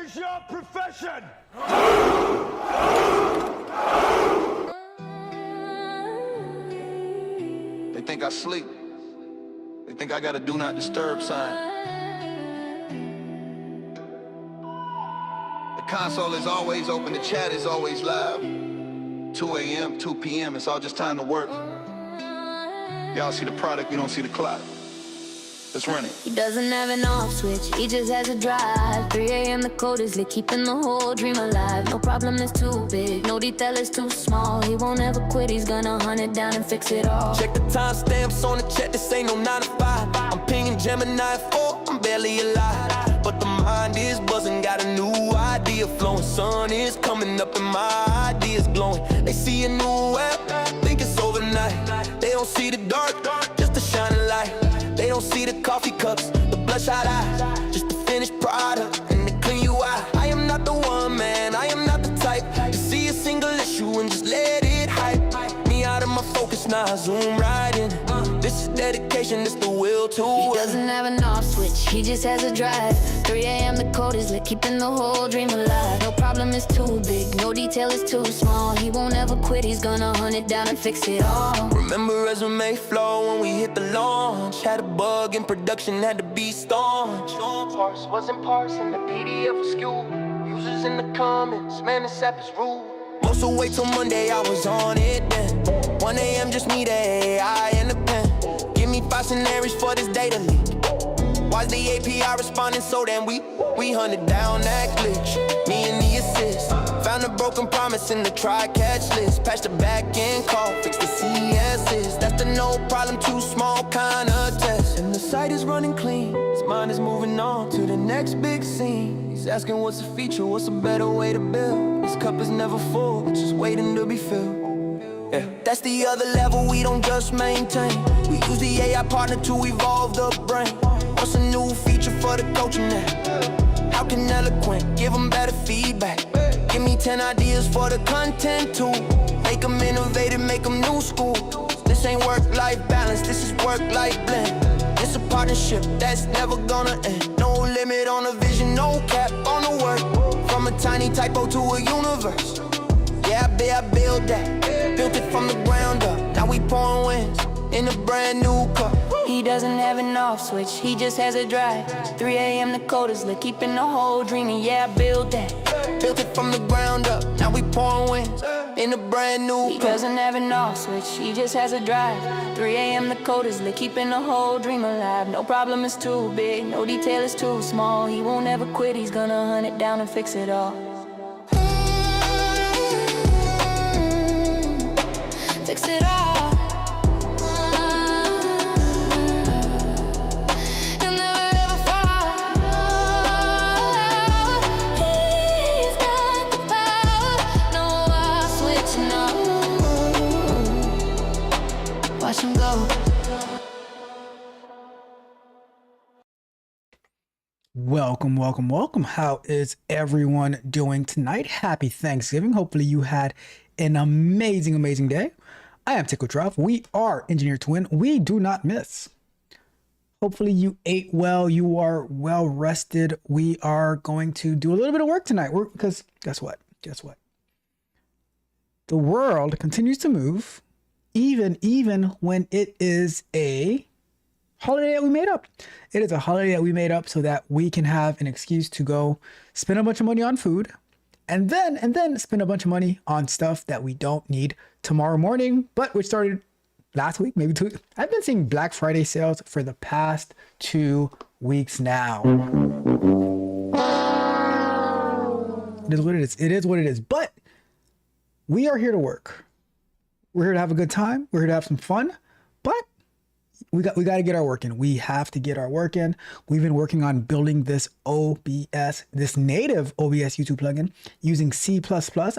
is your profession? They think I sleep. They think I got a do not disturb sign. The console is always open, the chat is always live. 2 a.m., 2 p.m., it's all just time to work. Y'all see the product, we don't see the clock. Let's run it. He doesn't have an off switch, he just has a drive. 3 a.m. the code is lit, keeping the whole dream alive. No problem is too big, no detail is too small. He won't ever quit, he's gonna hunt it down and fix it all. Check the timestamps on the check, this ain't no 9 to 5. I'm pinging Gemini 4, I'm barely alive. But the mind is buzzing, got a new idea flowing. Sun is coming up and my ideas glowing. They see a new app, think it's overnight. They don't see the dark, just the shining light. They don't see the coffee cups, the bloodshot eyes, just the finished product and the clean UI. I am not the one, man, I am not the type to see a single issue and just let it hype me out of my focus. Now I zoom right in. This is dedication, this the will to He doesn't have an off switch, he just has a drive. 3 a.m. the code is lit, keeping the whole dream alive. No problem is too big, no detail is too small. He won't ever quit, he's gonna hunt it down and fix it all. Remember resume flow when we hit the launch. Had a bug in production, had to be staunch. Parse wasn't parsing, the PDF was skewed. Users in the comments, man, this app is rude. Most will wait till Monday, I was on it then. 1 a.m. just need a AI and a pen. Give me 5 scenarios for this data leak. Why's the API responding so damn weak? We hunted down that glitch, me and the assist. Found a broken promise in the try-catch list. Patched the back-end call, fixed the CSS. That's the no problem, too small kind of test. And the site is running clean, his mind is moving on to the next big scene. He's asking what's a feature, what's a better way to build. His cup is never full, it's just waiting to be filled. Yeah. That's the other level, we don't just maintain. We use the AI partner to evolve the brain. What's a new feature for the coaching app? How can eloquent give them better feedback? Give me 10 ideas for the content too. Make them innovative, make them new school. This ain't work-life balance, this is work-life blend. It's a partnership that's never gonna end. No limit on the vision, no cap on the work. From a tiny typo to a universe. Yeah, I built that. Built it from the ground up. Now we pouring wins in a brand new cup. He doesn't have an off switch, he just has a drive. 3 a.m. the code is lit, keeping the whole dream. And yeah, I built that. Built it from the ground up. Now we pouring wins in a brand new cup. He doesn't have an off switch, he just has a drive. 3 a.m. the code is lit, keeping the whole dream alive. No problem is too big, no detail is too small. He won't ever quit, he's gonna hunt it down and fix it all. Fix it all. You'll never ever fall. He's got the power. No off switch, no. Watch him go. Welcome. How is everyone doing tonight? Happy Thanksgiving. Hopefully you had an amazing day. I am Tickle Drop. We are Engineer to Win. We do not miss. Hopefully you ate well. You are well rested. We are going to do a little bit of work tonight. Because guess what? The world continues to move, even when it is a holiday that we made up. It is a holiday that we made up so that we can have an excuse to go spend a bunch of money on food and then spend a bunch of money on stuff that we don't need tomorrow morning, but which started last week, maybe 2. I've been seeing Black Friday sales for the past 2 weeks now. It is what it is. It is what it is. But we are here to work. We're here to have a good time. We're here to have some fun. But we got to get our work in. We have to get our work in. We've been working on building this OBS, this native OBS YouTube plugin using C++.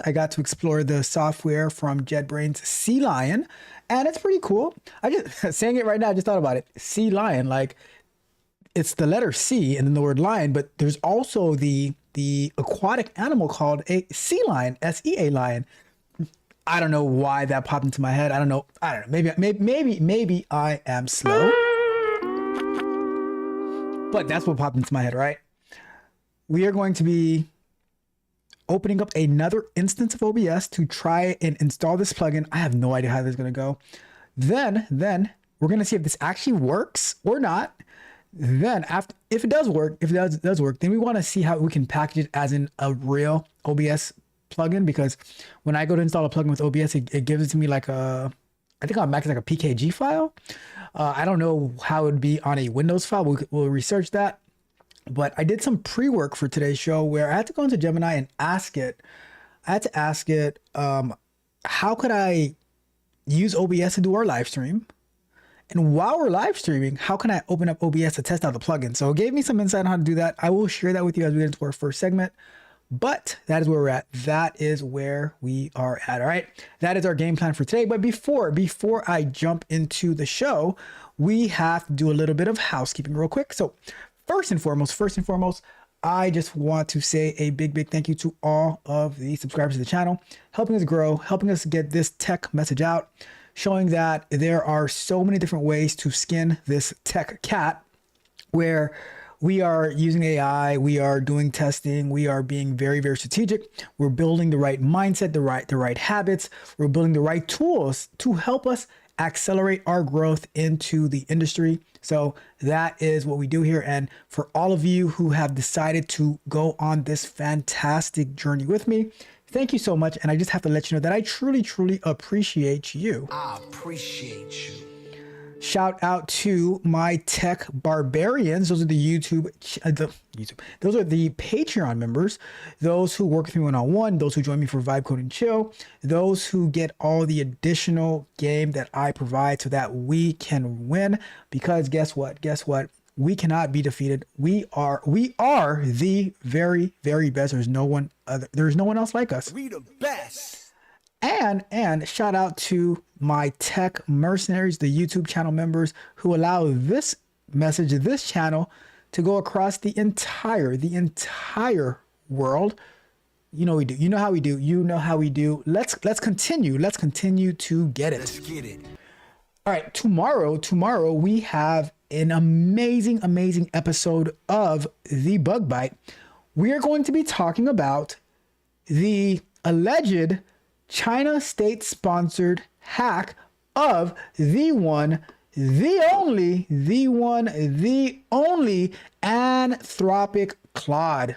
I got to explore the software from JetBrains Chillin, and it's pretty cool. I just saying it right now, I just thought about it. Chillin, like it's the letter C and then the word lion, but there's also the aquatic animal called a sea lion, SEA lion. I don't know why that popped into my head. I don't know. Maybe I am slow. But that's what popped into my head, right? We are going to be opening up another instance of OBS to try and install this plugin. I have no idea how this is going to go. Then we're going to see if this actually works or not. Then after, if it does work, then we want to see how we can package it as in a real OBS plugin, because when I go to install a plugin with OBS, it gives it to me like I think on Mac it's like a PKG file. I don't know how it would be on a Windows file. We'll research that. But I did some pre-work for today's show where I had to go into Gemini and ask it. I had to ask it, how could I use OBS to do our live stream? And while we're live streaming, how can I open up OBS to test out the plugin? So it gave me some insight on how to do that. I will share that with you as we get into our first segment. But that is where we're at. That is where we are at. All right. That is our game plan for today. But before I jump into the show, we have to do a little bit of housekeeping real quick. So first and foremost, I just want to say a big thank you to all of the subscribers to the channel, helping us grow, helping us get this tech message out, showing that there are so many different ways to skin this tech cat, where we are using AI, we are doing testing, we are being very strategic. We're building the right mindset, the right habits. We're building the right tools to help us accelerate our growth into the industry. So that is what we do here. And for all of you who have decided to go on this fantastic journey with me, thank you so much. And I just have to let you know that I truly appreciate you. I appreciate you. Shout out to my tech barbarians. Those are the those are the Patreon members, those who work with me one-on-one, those who join me for Vibe Code and Chill, those who get all the additional game that I provide so that we can win. Because guess what? We cannot be defeated. We are the very best. There's no one else like us. We the best. And shout out to my tech mercenaries, the YouTube channel members who allow this message, this channel, to go across the entire world. You know we do. You know how we do. You know how we do. Let's continue. Let's continue to get it. Let's get it. All right, tomorrow we have an amazing episode of The Bug Bite. We are going to be talking about the alleged China state-sponsored hack of the one, the only Anthropic Claude.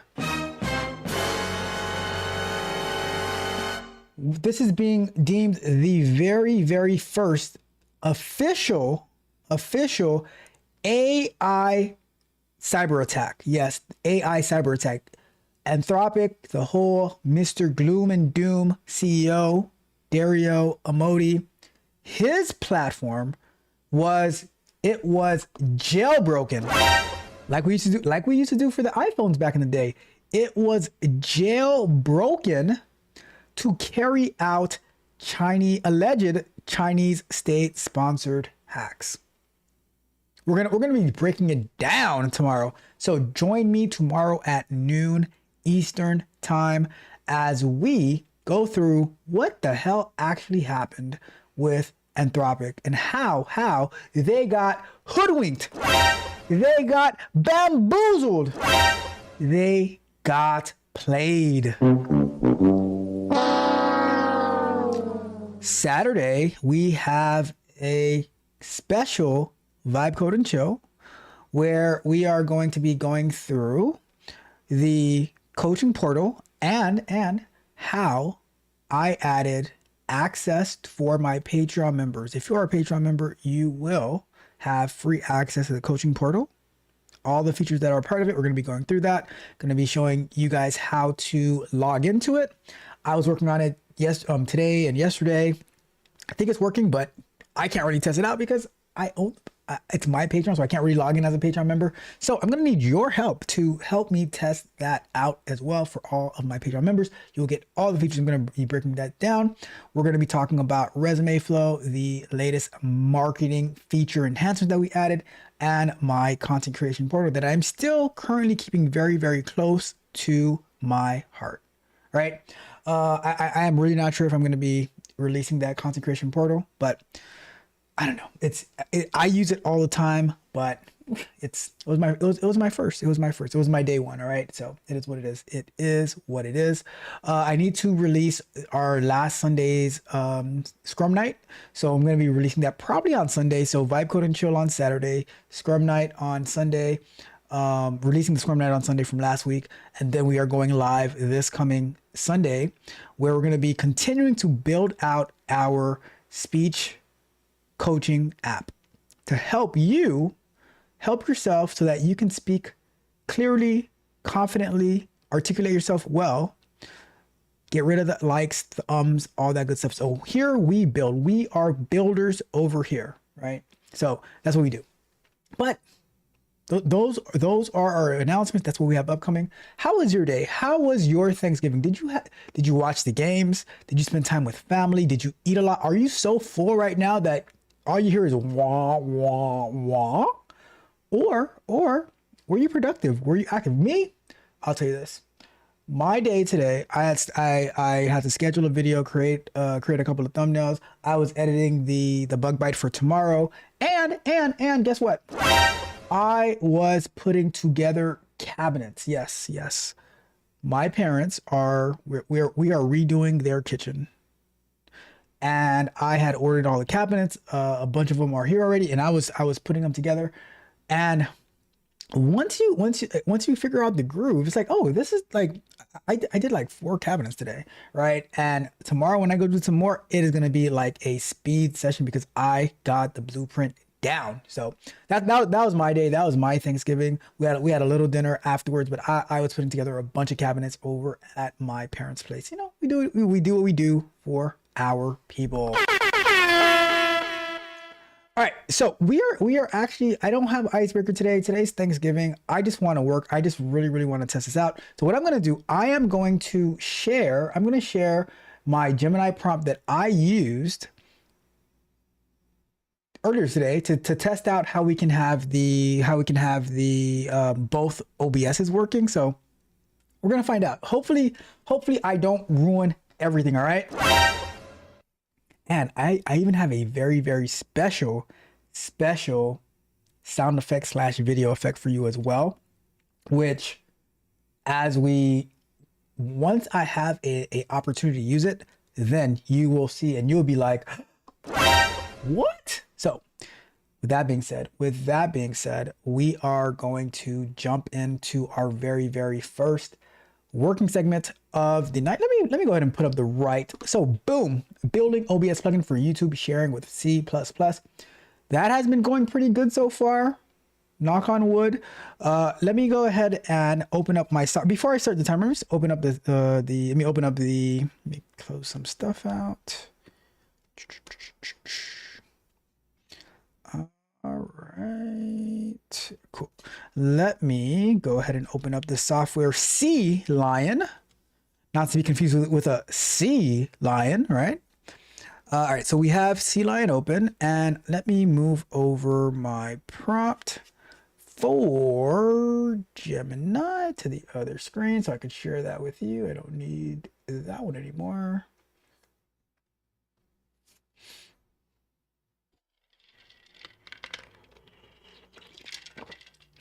This is being deemed the very first official AI cyber attack. Yes, AI cyber attack. Anthropic, the whole Mr. Gloom and Doom CEO, Dario Amodei, his platform was jailbroken. Like we used to do for the iPhones back in the day. It was jailbroken to carry out alleged Chinese state-sponsored hacks. We're gonna be breaking it down tomorrow. So join me tomorrow at noon Eastern time as we go through what the hell actually happened with Anthropic and how they got hoodwinked. They got bamboozled. They got played. Saturday, we have a special Vibe Code and Chill where we are going to be going through the coaching portal and how I added access for my Patreon members. If you are a Patreon member, you will have free access to the coaching portal. All the features that are part of it, we're going to be going through that. Going to be showing you guys how to log into it. I was working on it today and yesterday. I think it's working, but I can't really test it out because it's my Patreon, so I can't really log in as a Patreon member. So I'm going to need your help to help me test that out as well for all of my Patreon members. You'll get all the features. I'm going to be breaking that down. We're going to be talking about resume flow, the latest marketing feature enhancements that we added, and my content creation portal that I'm still currently keeping very close to my heart. Right? I am really not sure if I'm going to be releasing that content creation portal, but I don't know. I use it all the time, but it was my first. It was my day one. All right. So it is what it is. It is what it is. I need to release our last Sunday's Scrum Night. So I'm going to be releasing that probably on Sunday. So Vibe Code and Chill on Saturday, Scrum Night on Sunday, releasing the Scrum Night on Sunday from last week. And then we are going live this coming Sunday, where we're going to be continuing to build out our speech coaching app to help yourself so that you can speak clearly, confidently, articulate yourself well, get rid of the likes, the ums, all that good stuff. So here we build. We are builders over here, right? So that's what we do. But those are our announcements. That's what we have upcoming. How was your day? How was your Thanksgiving? Did you watch the games? Did you spend time with family? Did you eat a lot? Are you so full right now that all you hear is wah wah wah? Or were you productive? Were you active? Me, I'll tell you this. My day today, I had to schedule a video, create a couple of thumbnails. I was editing the bug bite for tomorrow, and guess what? I was putting together cabinets. Yes. My parents we are redoing their kitchen, and I had ordered all the cabinets. A bunch of them are here already, and I was putting them together. And once you figure out the groove, it's like, oh, this is like, I did like 4 cabinets today, right? And tomorrow when I go do some more, it is gonna be like a speed session because I got the blueprint down. So that was my day. That was my Thanksgiving. We had a little dinner afterwards, but I was putting together a bunch of cabinets over at my parents' place. You know, we do what we do for our people. All right, so we are actually, I don't have icebreaker today. Today's Thanksgiving. I just want to work. I just really want to test this out. So what I'm going to do, I'm going to share my Gemini prompt that I used earlier today to test out how we can have the both OBSs working. So we're going to find out. Hopefully I don't ruin everything, all right? And I even have a very special sound effect / video effect for you as well, which once I have a opportunity to use it, then you will see and you'll be like, what? So with that being said, we are going to jump into our very first working segment of the night. Let me go ahead and put up the right. So boom, building OBS plugin for YouTube sharing with C++. That has been going pretty good so far. Knock on wood. Let me go ahead and open up my before I start the timer. Let me close some stuff out. All right, cool. Let me go ahead and open up the software Sea Lion, not to be confused with a sea lion, right? All right, so we have Sea Lion open, and let me move over my prompt for Gemini to the other screen so I can share that with you. I don't need that one anymore.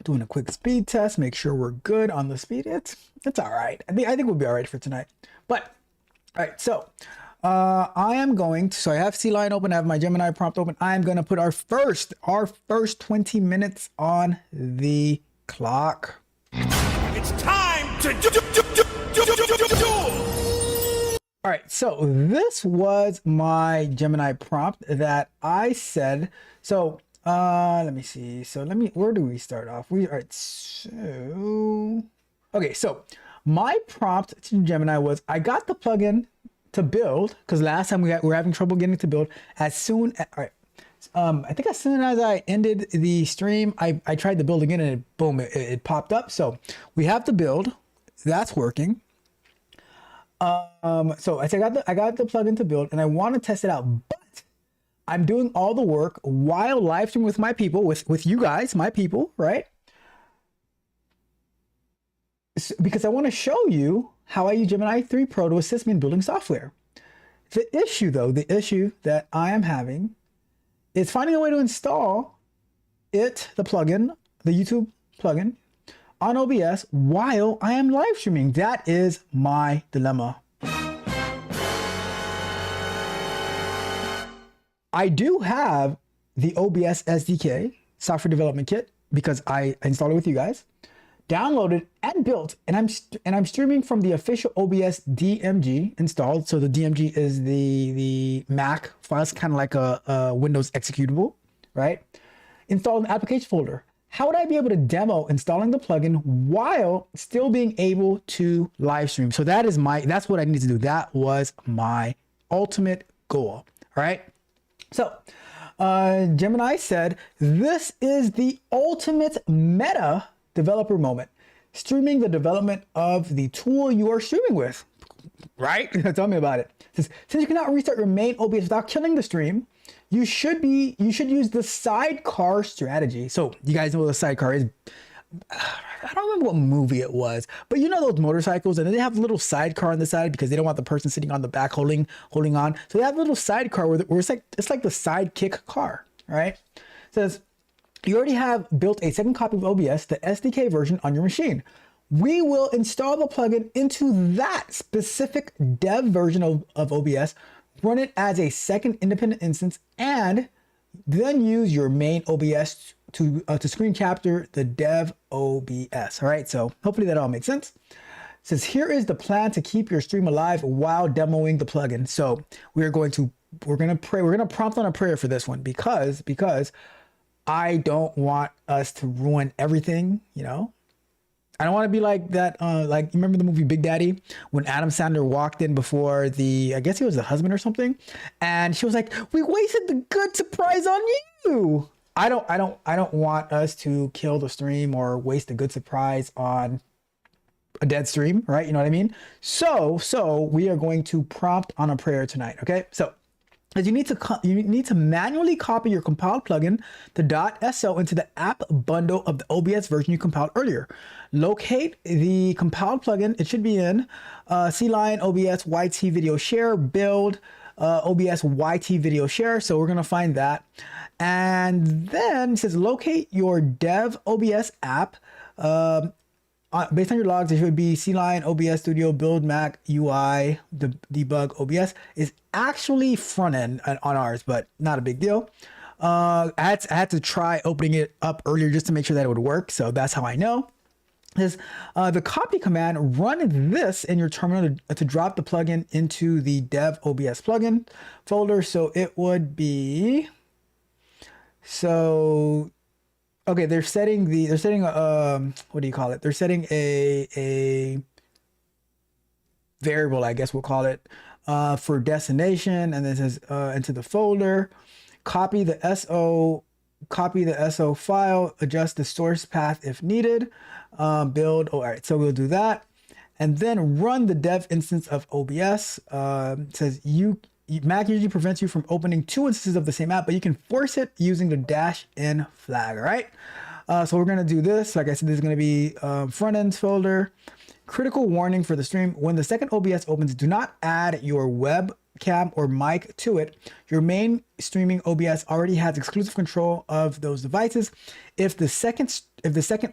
Doing a quick speed test, make sure we're good on the speed. It's all right. I think we'll be all right for tonight. But all right, so I am going to, so I have Sea Lion open, I have my Gemini prompt open. I'm going to put our first 20 minutes on the clock. It's time to do. All right, so this was my Gemini prompt that I said. So let me see. So where do we start off? All right, so my prompt to Gemini was, I got the plugin to build, because last time we were having trouble getting it to build. I think as soon as I ended the stream, I tried to build again, and boom, it popped up. So we have to build. That's working. So I said I got the plugin to build, and I want to test it out, but I'm doing all the work while live streaming with my people, with you guys, my people, right? Because I want to show you how I use Gemini 3 Pro to assist me in building software. The issue that I am having is finding a way to install the plugin, the YouTube plugin on OBS while I am live streaming. That is my dilemma. I do have the OBS SDK, software development kit, because I installed it with you guys, downloaded and built, and I'm streaming from the official OBS DMG installed. So the DMG is the Mac file. It's kind of like a Windows executable, right? Installed in the application folder. How would I be able to demo installing the plugin while still being able to live stream? So that's what I need to do. That was my ultimate goal. All right. So Gemini said, this is the ultimate meta developer moment. Streaming the development of the tool you are streaming with. Right? Tell me about it. Since you cannot restart your main OBS without killing the stream, you should use the sidecar strategy. So you guys know what the sidecar is. I don't remember what movie it was, but you know those motorcycles, and they have a little sidecar on the side because they don't want the person sitting on the back holding on. So they have a little sidecar where it's like the sidekick car, right? It says you already have built a second copy of OBS, the SDK version, on your machine. We will install the plugin into that specific dev version of OBS, run it as a second independent instance, and then use your main OBS to screen capture the dev OBS. All right, so hopefully that all makes sense. It says here is the plan to keep your stream alive while demoing the plugin. So we're gonna pray. We're gonna prompt on a prayer for this one because I don't want us to ruin everything. You know, I don't want to be like that. Like, you remember the movie Big Daddy when Adam Sandler walked in before I guess he was the husband or something, and she was like, "We wasted the good surprise on you." I don't want us to kill the stream or waste a good surprise on a dead stream, right? You know what I mean? So we are going to prompt on a prayer tonight. Okay, so as you need to manually copy your compiled plugin, the .so, into the app bundle of the OBS version you compiled earlier. Locate the compiled plugin. It should be in CLion OBS YT video share build OBS YT video share. So we're gonna find that, and then it says locate your dev OBS app. Based on your logs, it should be CLion OBS Studio build Mac UI debug OBS is actually front end on ours, but not a big deal. I had to try opening it up earlier just to make sure that it would work, so that's how I know. Is the copy command, run this in your terminal to drop the plugin into the dev OBS plugin folder. So it would be, okay, they're setting what do you call it? They're setting a variable, I guess we'll call it, for destination, and then it says into the folder, copy the SO file, adjust the source path if needed, build. All right, so we'll do that, and then run the dev instance of OBS. It says Mac usually prevents you from opening two instances of the same app, but you can force it using the -n flag. All right, so we're gonna do this. Like I said, this is gonna be front end folder. Critical warning for the stream: when the second OBS opens, do not add your webcam or mic to it. Your main streaming OBS already has exclusive control of those devices. If the second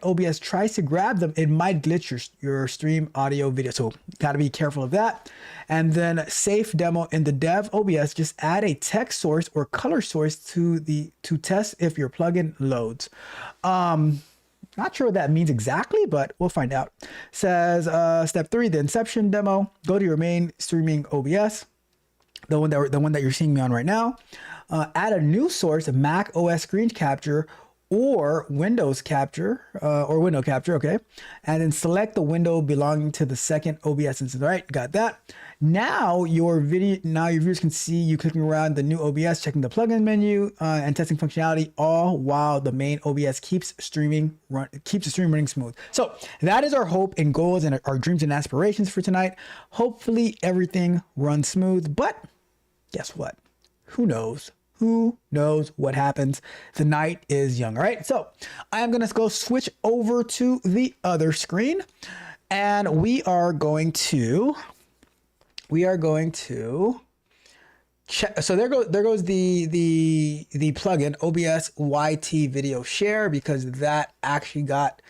OBS tries to grab them, it might glitch your stream audio video. So got to be careful of that. And then safe demo in the dev OBS, just add a text source or color source to test if your plugin loads. Not sure what that means exactly, but we'll find out. Says step 3, the inception demo. Go to your main streaming OBS, the one that you're seeing me on right now. Add a new source of Mac OS screen capture or Windows capture or window capture, okay? And then select the window belonging to the second OBS instance. All right, got that. Now your viewers can see you clicking around the new OBS, checking the plugin menu, and testing functionality, all while the main OBS keeps the stream running smooth. So that is our hope and goals and our dreams and aspirations for tonight. Hopefully everything runs smooth, but guess what? Who knows? Who knows what happens? The night is young. All right, so I am gonna go switch over to the other screen, and we are going to So there goes the plugin OBS YT video share, because that actually got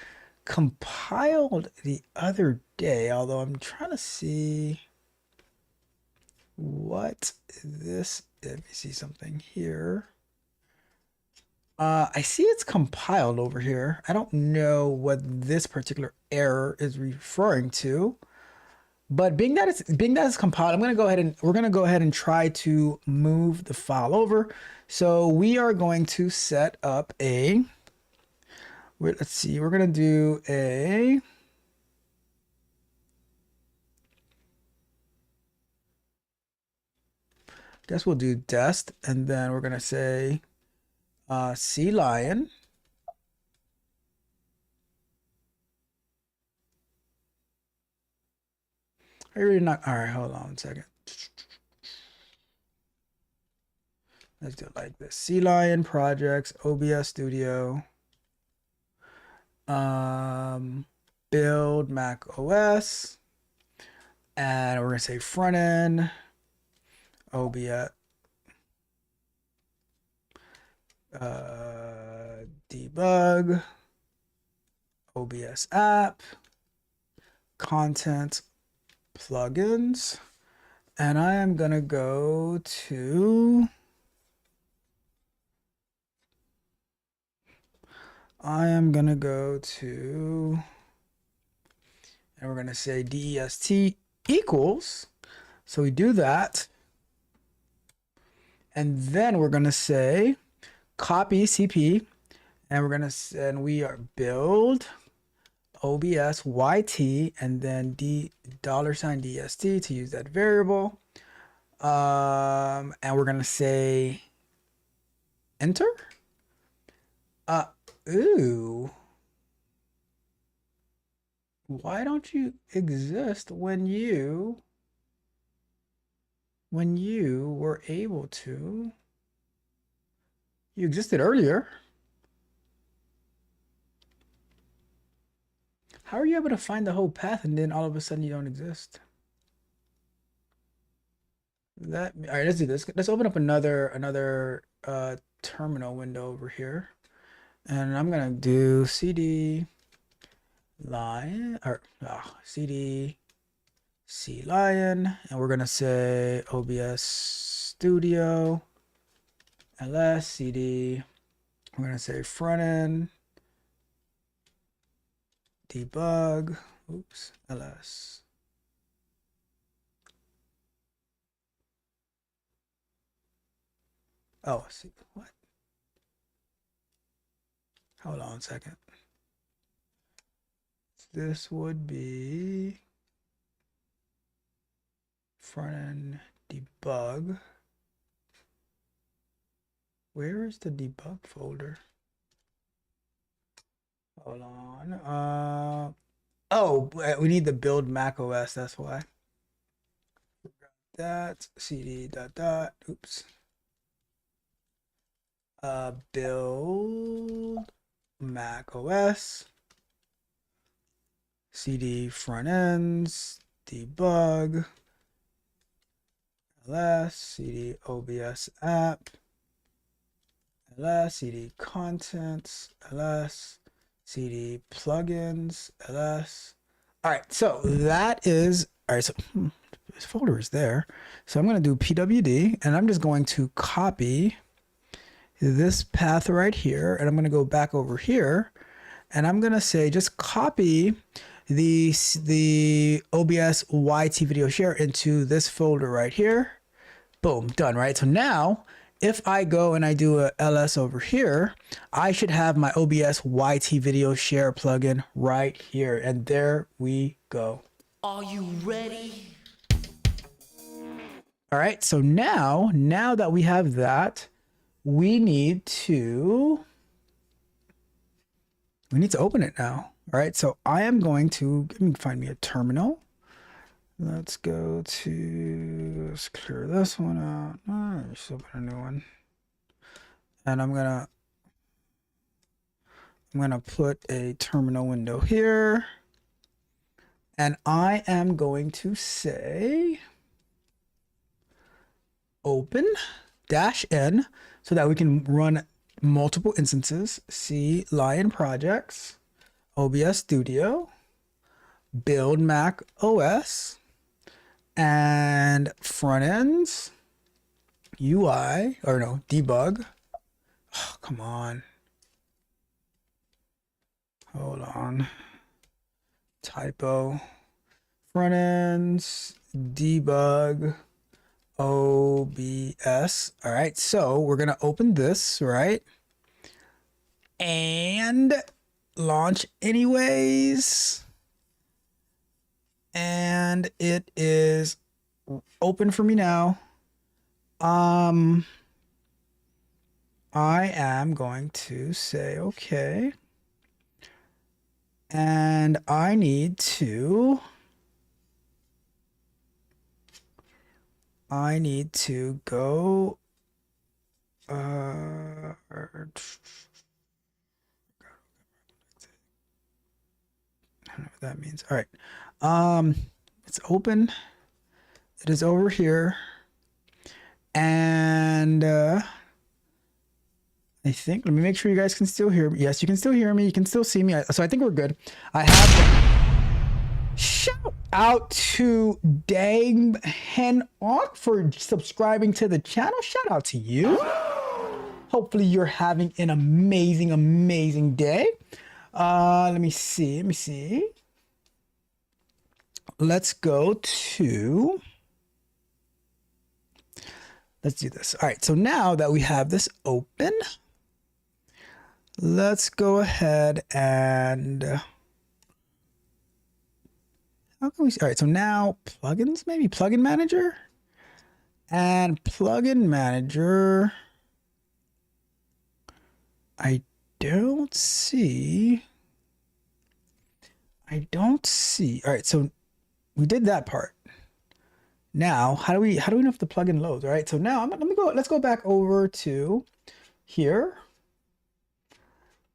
compiled the other day. Although I'm trying to see what this. Let me see something here. I see it's compiled over here. I don't know what this particular error is referring to. But being that it's compiled, we're gonna go ahead and try to move the file over. So we are going to set up a. Let's see. We're gonna do a. Guess we'll do dest, and then we're gonna say C lion. I really not. All right, hold on 1 second. Let's do it like this. C lion projects OBS Studio. Build Mac OS, and we're gonna say front end OBS debug OBS app content plugins, and I am gonna go to and we're gonna say dest equals. So we do that, and then we're gonna say copy CP, and we are build OBS YT, and then $DST to use that variable. And we're gonna say enter. Ooh. Why don't you exist when you were able to? You existed earlier. How are you able to find the whole path and then all of a sudden you don't exist? All right, let's do this. Let's open up another terminal window over here. And I'm gonna do CD lion or CD C lion, and we're gonna say OBS Studio ls CD. We're gonna say front end debug ls. Oh, see what? Hold on a second. This would be front end debug. Where is the debug folder? Hold on. Oh, we need the build Mac OS. That's why. That cd dot. Oops. Build Mac OS. CD front ends debug ls CD OBS app ls CD contents ls CD plugins ls. All right, so that is all right. So this folder is there. So I'm going to do pwd, and I'm just going to copy this path right here, and I'm going to go back over here, and I'm going to say just copy the OBS YT video share into this folder right here. Boom, done, right? So now if I go and I do a ls over here, I should have my OBS YT video share plugin right here, and there we go. Are you ready? All right, so now that we have that, we need to open it now. All right, so I am going to find me a terminal. Let's go to, let's clear this one out. Let's open a new one. And I'm gonna put a terminal window here. And I am going to say open -n so that we can run multiple instances. C Lion projects, OBS Studio, build Mac OS, and front ends, UI, or no, debug. Oh, come on. Hold on. Typo. Front ends, debug, OBS. All right, so we're gonna open this, right? And launch anyways. And it is open for me now. I am going to say okay. And I need to go I don't know what that means. All right. It's open. It is over here. And I think, let me make sure you guys can still hear me. Yes, you can still hear me. You can still see me. So I think we're good. I have shout out to Dang Hen On for subscribing to the channel. Shout out to you. Hopefully you're having an amazing, amazing day. Let me see. Let's go to, let's do this. All right, so now that we have this open, let's go ahead and how can we, all right, so now plugins, maybe plugin manager, and plugin manager, I don't see. All right, so we did that part. Now, how do we know if the plugin loads? All right, so now let's go back over to here.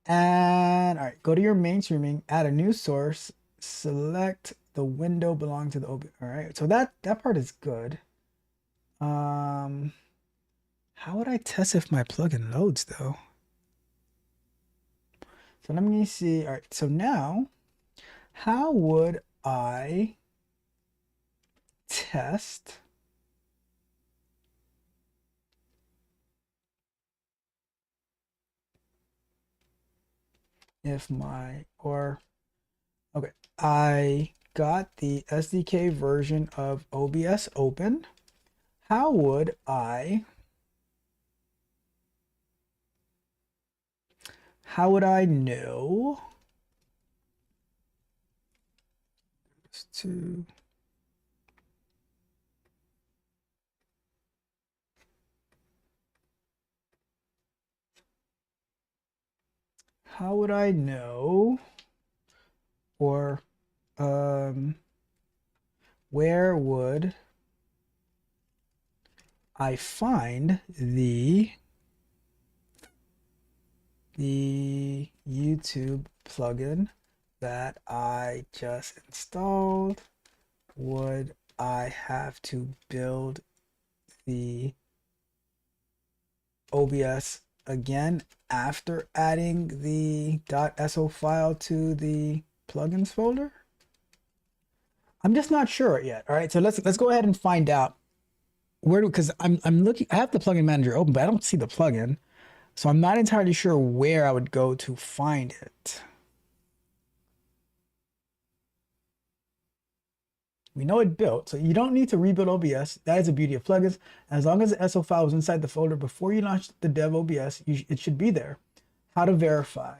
And all right, go to your main streaming, add a new source, select the window belonging to the OB. All right, so that part is good. How would I test if my plugin loads though? So let me see. All right, so now how would I test if my, or okay, I got the SDK version of OBS open. How would I know to how would I know, or where would I find the YouTube plugin that I just installed? Would I have to build the OBS again after adding the .so file to the plugins folder? I'm just not sure yet. All right, so let's go ahead and find out where, because I'm looking, I have the plugin manager open, but I don't see the plugin. So I'm not entirely sure where I would go to find it. We know it built, so you don't need to rebuild OBS. That is the beauty of plugins. As long as the SO file was inside the folder before you launch the dev OBS, it should be there. How to verify.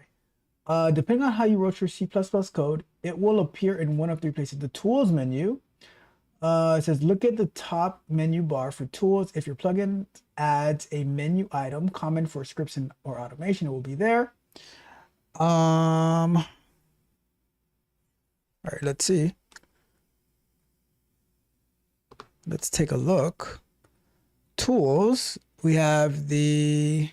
Depending on how you wrote your C++ code, it will appear in one of three places. The tools menu, it says look at the top menu bar for tools. If your plugin adds a menu item common for scripts or automation, it will be there. All right, let's see. Let's take a look. Tools, we have the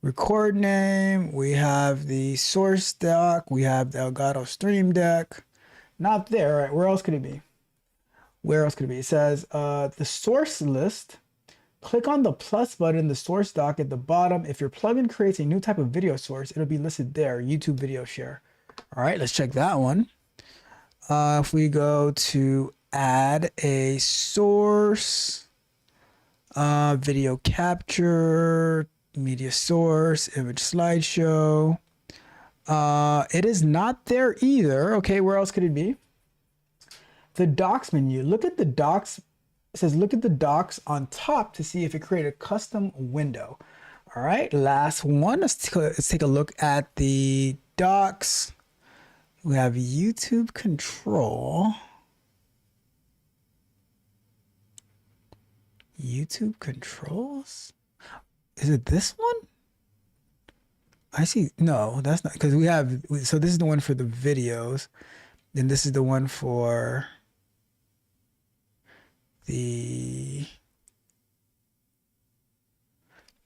record name, we have the source deck, we have the Elgato Stream Deck. Not there, right? Where else could it be? Where else could it be? It says the source list. Click on the plus button in the source dock at the bottom. If your plugin creates a new type of video source, it'll be listed there. YouTube video share. All right, let's check that one. If we go to add a source, video capture, media source, image slideshow. It is not there either. Okay, where else could it be? The docs menu. Look at the docs. It says look at the docs on top to see if it created a custom window. All right, last one. Let's take a look at the docs. We have YouTube control. YouTube controls? Is it this one? I see. No, that's not, because we have, so this is the one for the videos. Then this is the one for the,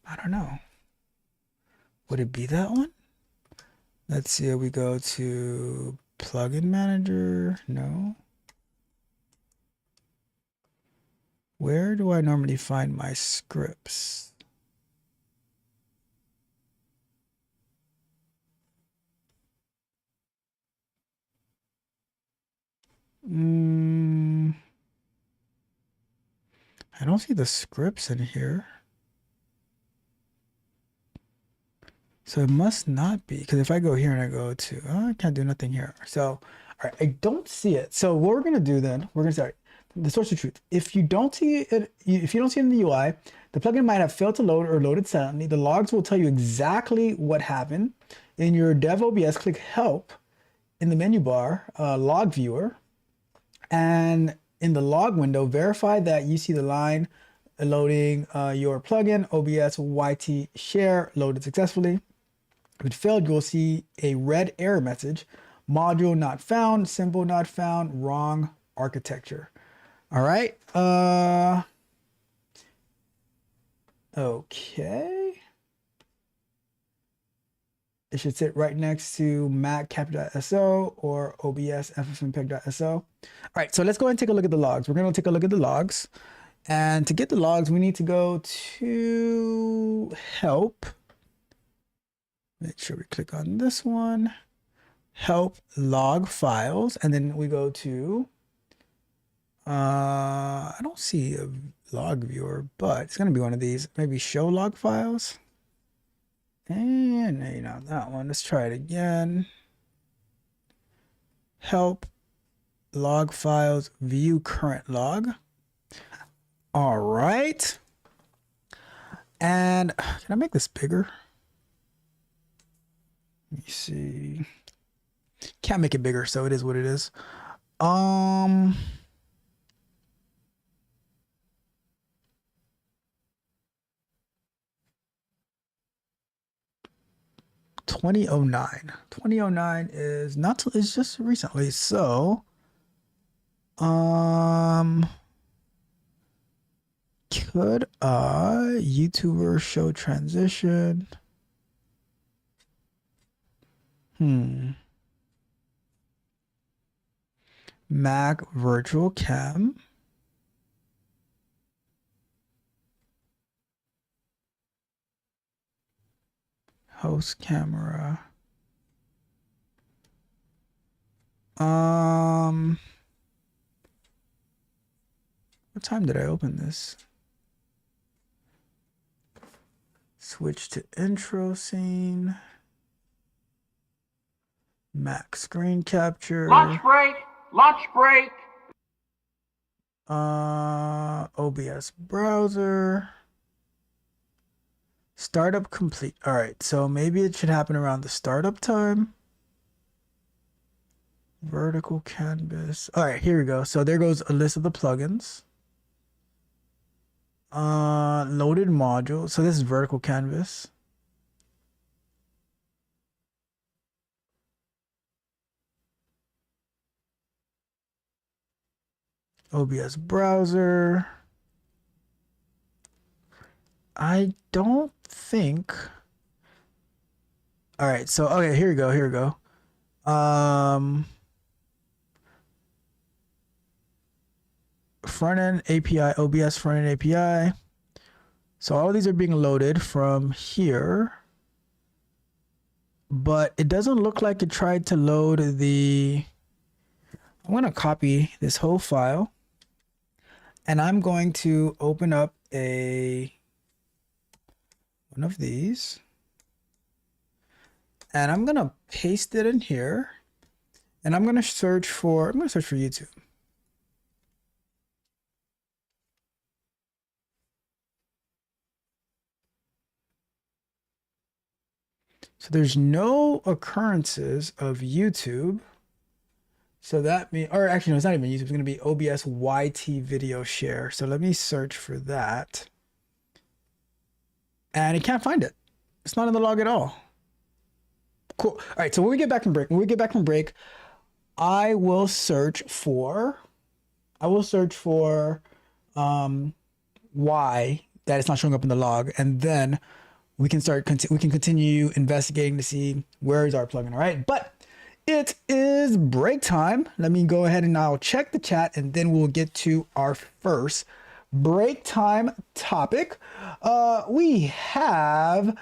I don't know. Would it be that one? Let's see. We go to plugin manager. No. Where do I normally find my scripts? I don't see the scripts in here. So it must not be, because if I go here and I go to, I can't do nothing here. So, all right, I don't see it. So what we're gonna do then, we're gonna start the source of truth. If you don't see it, if you don't see it in the UI, the plugin might have failed to load or loaded silently. The logs will tell you exactly what happened. In your dev OBS, click help in the menu bar, log viewer, and in the log window, verify that you see the line loading your plugin OBS YT share loaded successfully. If it failed, you'll see a red error message. Module not found, symbol not found, wrong architecture. All right. Okay. It should sit right next to maccap.so or obs ffmpeg.so. All right, so let's go ahead and take a look at the logs. We're going to take a look at the logs. And to get the logs, we need to go to help. Make sure we click on this one. Help log files. And then we go to, I don't see a log viewer, but it's going to be one of these. Maybe show log files. And maybe not that one. Let's try it again. Help log files, view current log. All right. And can I make this bigger? Let me see. Can't make it bigger, so it is what it is. 2009. 2009 is not, it's just recently. So, could a YouTuber show transition? Mac virtual cam. Host camera. What time did I open this? Switch to intro scene. Mac screen capture. Lunch break! Lunch break! OBS browser. Startup complete. All right, so maybe it should happen around the startup time. Vertical canvas. All right, here we go. So there goes a list of the plugins. Loaded module. So this is vertical canvas. OBS browser. I don't think. All right, so okay, here we go. Here we go. front end API, OBS front end API. So all of these are being loaded from here, but it doesn't look like it tried to load the, I'm going to copy this whole file and I'm going to open up one of these and I'm going to paste it in here and I'm going to search for YouTube. So there's no occurrences of YouTube. So that means, or actually, no, it's not even YouTube. It's going to be OBS YT video share. So let me search for that. And it can't find it. It's not in the log at all. Cool. All right. So when we get back from break, I will search for why that it's not showing up in the log. And then we can continue investigating to see where is our plugin. All right. But it is break time. Let me go ahead and I'll check the chat and then we'll get to our first break time topic. We have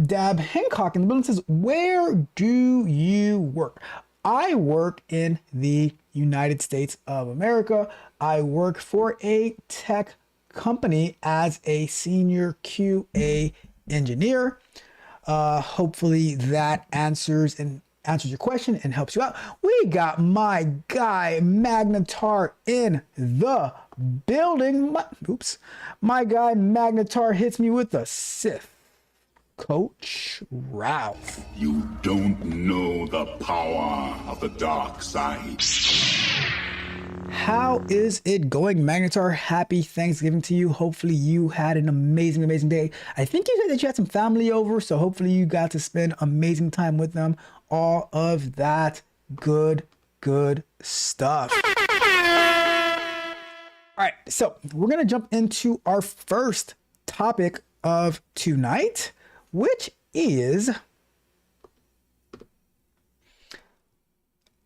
Dab Hancock in the building. Says, where do you work? I work in the United States of America. I work for a tech company as a senior QA engineer. Hopefully that answers your question and helps you out. We got my guy Magnetar in the building. My guy Magnetar hits me with a Sith. Coach Ralph. You don't know the power of the dark side. How is it going, Magnetar? Happy Thanksgiving to you. Hopefully you had an amazing day. I think you said that you had some family over, so hopefully you got to spend amazing time with them. All of that good stuff. All right, so we're going to jump into our first topic of tonight, which is,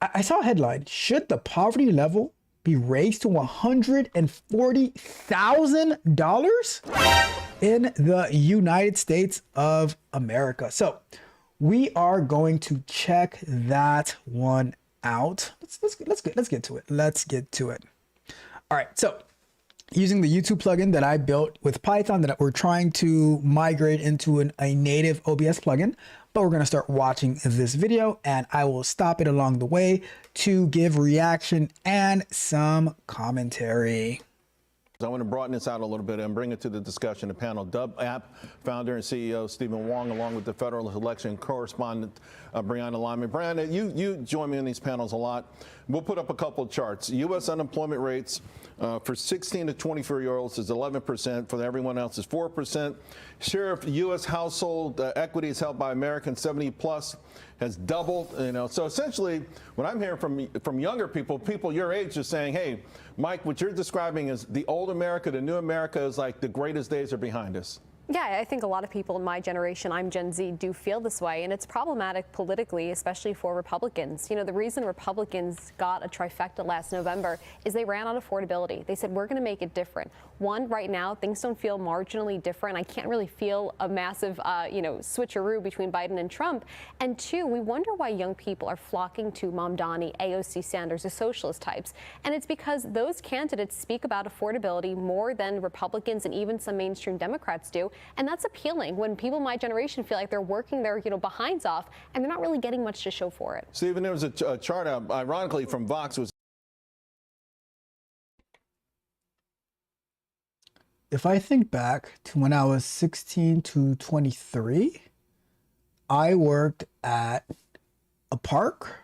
I saw a headline, should the poverty level be raised to $140,000 in the United States of America? So we are going to check that one out. Let's get to it. All right, so using the YouTube plugin that I built with Python that we're trying to migrate into a native OBS plugin, but we're going to start watching this video and I will stop it along the way to give reaction and some commentary. I want to broaden this out a little bit and bring it to the discussion. The panel, Dub App founder and CEO Stephen Wong, along with the federal election correspondent Brianna Lyman. Brianna, you join me in these panels a lot. We'll put up a couple of charts. U.S. unemployment rates for 16 to 24-year-olds is 11%. For everyone else is 4%. Share of U.S. household equities held by Americans 70 plus has doubled. So essentially, what I'm hearing from younger people your age, is saying, hey, Mike, what you're describing is the old America, the new America is like the greatest days are behind us. Yeah, I think a lot of people in my generation, I'm Gen Z, do feel this way, and it's problematic politically, especially for Republicans. The reason Republicans got a trifecta last November is they ran on affordability. They said, we're going to make it different. One, right now, things don't feel marginally different. I can't really feel a massive, switcheroo between Biden and Trump. And two, we wonder why young people are flocking to Mamdani, AOC Sanders, the socialist types. And it's because those candidates speak about affordability more than Republicans and even some mainstream Democrats do. And that's appealing when people in my generation feel like they're working their behinds off and they're not really getting much to show for it. Stephen, there was a chart out, ironically, from Vox. If I think back to when I was 16 to 23, I worked at a park.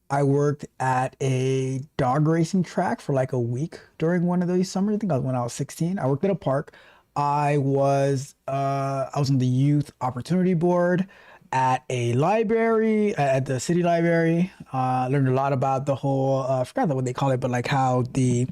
I worked at a dog racing track for like a week during one of those summers. I think when I was 16. I worked at a park. I was on the youth opportunity board at a library, at the city library. Learned a lot about the whole, I forgot what they call it, but like how the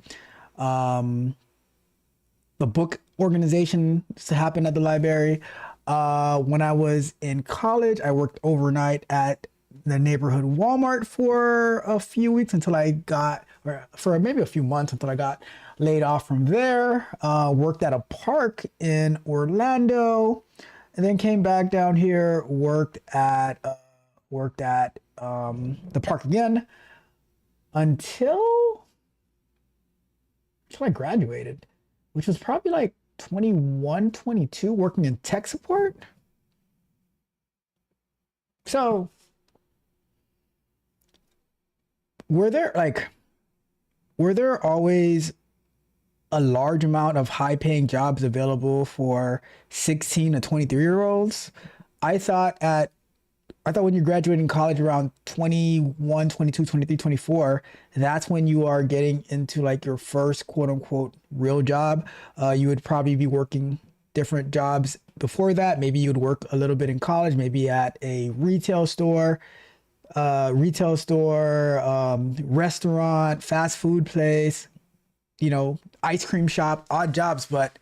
book organization happened at the library. When I was in college, I worked overnight at the neighborhood Walmart for a few weeks until I got, or for maybe a few months until I got laid off from there. Worked at a park in Orlando, and then came back down here. Worked at the park again until I graduated, which was probably like 21, 22, working in tech support. So were there always a large amount of high paying jobs available for 16 to 23-year-olds? I thought when you graduated in college around 21, 22, 23, 24, that's when you are getting into like your first quote unquote real job. You would probably be working different jobs before that. Maybe you would work a little bit in college, maybe at a retail store, restaurant, fast food place, ice cream shop, odd jobs. But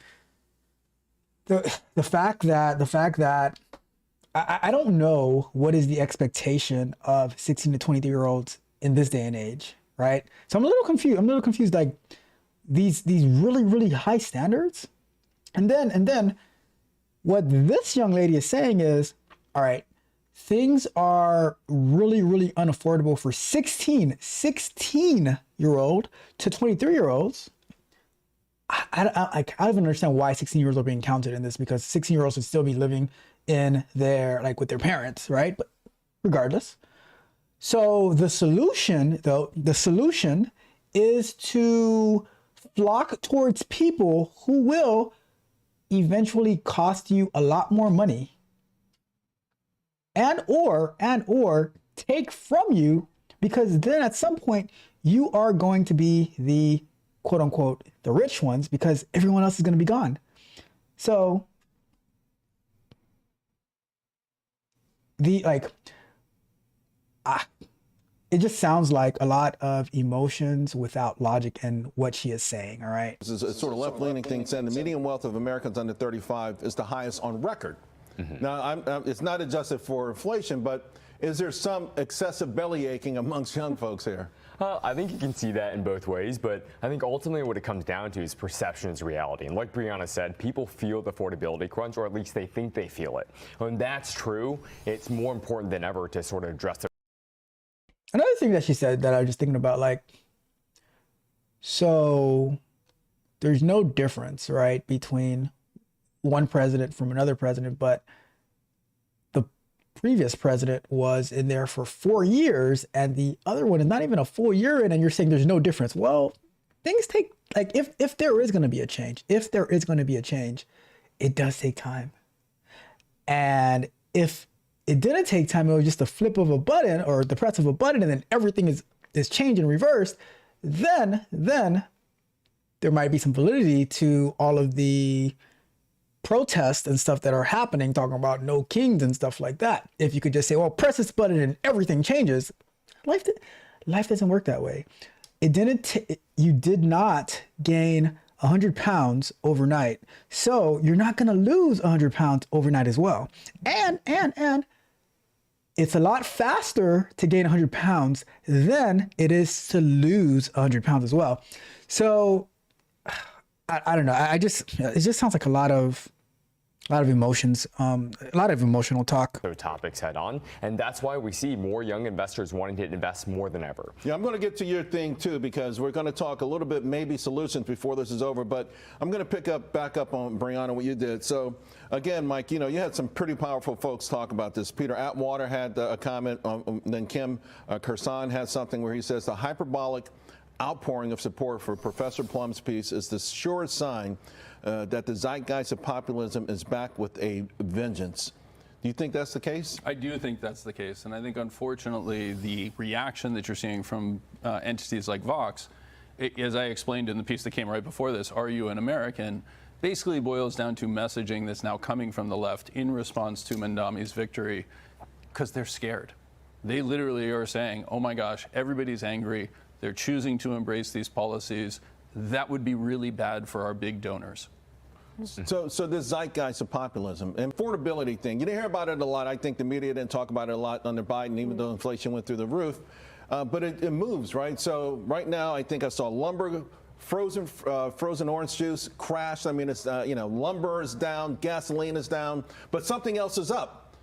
the fact that I don't know what is the expectation of 16 to 23-year-olds in this day and age, right? So I'm a little confused, like these really, really high standards. And then what this young lady is saying is, all right, things are really, really unaffordable for 16-year-old to 23-year-olds. I don't even understand why 16-year-olds are being counted in this, because 16-year-olds would still be living in their, like, with their parents, right? But regardless. So the solution is to flock towards people who will eventually cost you a lot more money and or take from you, because then at some point you are going to be the quote unquote the rich ones, because everyone else is going to be gone. So it just sounds like a lot of emotions without logic in what she is saying. All right. This is a sort of left-leaning thing saying the median wealth of Americans under 35 is the highest on record. Mm-hmm. Now, it's not adjusted for inflation, but is there some excessive belly aching amongst young folks here? I think you can see that in both ways, but I think ultimately what it comes down to is perception is reality. And like Brianna said, people feel the affordability crunch, or at least they think they feel it. When that's true, it's more important than ever to sort of address it. Another thing that she said that I was just thinking about, like, so there's no difference, right, between one president from another president, but the previous president was in there for 4 years and the other one is not even a full year in, and you're saying there's no difference. Well, things take, like, if there is going to be a change, it does take time. And if it didn't take time, it was just a flip of a button or the press of a button, and then everything is changed and reversed, then there might be some validity to all of the protests and stuff that are happening, talking about no kings and stuff like that. If you could just say, well, press this button and everything changes. Life doesn't work that way. You did not gain 100 pounds overnight. So you're not going to lose 100 pounds overnight as well. And it's a lot faster to gain 100 pounds than it is to lose 100 pounds as well. So I don't know. It just sounds like a lot of emotions, a lot of emotional talk. Topics head on, and that's why we see more young investors wanting to invest more than ever. Yeah, I'm going to get to your thing too, because we're going to talk a little bit maybe solutions before this is over, but I'm going to back up on Brianna, what you did. So again, Mike, you had some pretty powerful folks talk about this. Peter Atwater had a comment, then Kim Kersan had something where he says the hyperbolic outpouring of support for Professor Plum's piece is the surest sign that the zeitgeist of populism is back with a vengeance. Do you think that's the case? I do think that's the case. And I think, unfortunately, the reaction that you're seeing from entities like Vox, as I explained in the piece that came right before this, Are You an American?, basically boils down to messaging that's now coming from the left in response to Mandami's victory, because they're scared. They literally are saying, oh my gosh, everybody's angry. They're choosing to embrace these policies. That would be really bad for our big donors. So this zeitgeist of populism and affordability thing, you didn't hear about it a lot. I think the media didn't talk about it a lot under Biden, even though inflation went through the roof. But it moves, right? So right now, I think I saw lumber, frozen orange juice crashed. I mean, it's lumber is down, gasoline is down, but something else is up.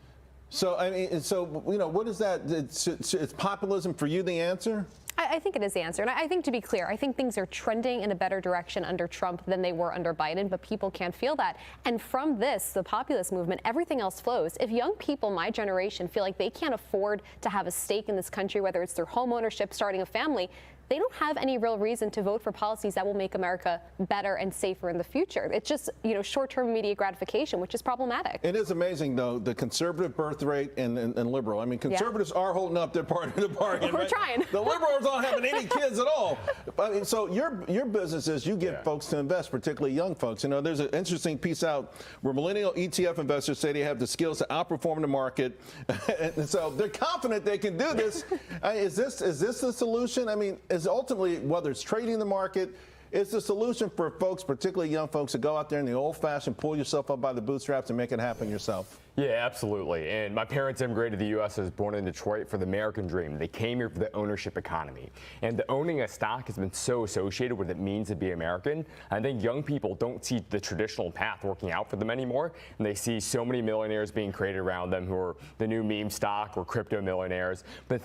So I mean, what is that? It's populism for you the answer? I think it is the answer. And I think, to be clear, I think things are trending in a better direction under Trump than they were under Biden, but people can't feel that. And from this, the populist movement, everything else flows. If young people, my generation, feel like they can't afford to have a stake in this country, whether it's through home ownership, starting a family, they don't have any real reason to vote for policies that will make America better and safer in the future. It's just, short-term immediate gratification, which is problematic. It is amazing, though, the conservative birth rate and liberal. I mean, conservatives are holding up their part of the bargain. We're trying. The liberals aren't having any kids at all. I mean, so your business is you get folks to invest, particularly young folks. There's an interesting piece out where millennial ETF investors say they have the skills to outperform the market, and so they're confident they can do this. Is this the solution? I mean, is ultimately, whether it's trading the market, it's the solution for folks, particularly young folks, to go out there in the old-fashioned, pull yourself up by the bootstraps and make it happen yourself. Yeah, absolutely. And my parents immigrated to the U.S. I was born in Detroit for the American dream. They came here for the ownership economy. And the owning a stock has been so associated with what it means to be American. I think young people don't see the traditional path working out for them anymore. And they see so many millionaires being created around them who are the new meme stock or crypto millionaires. But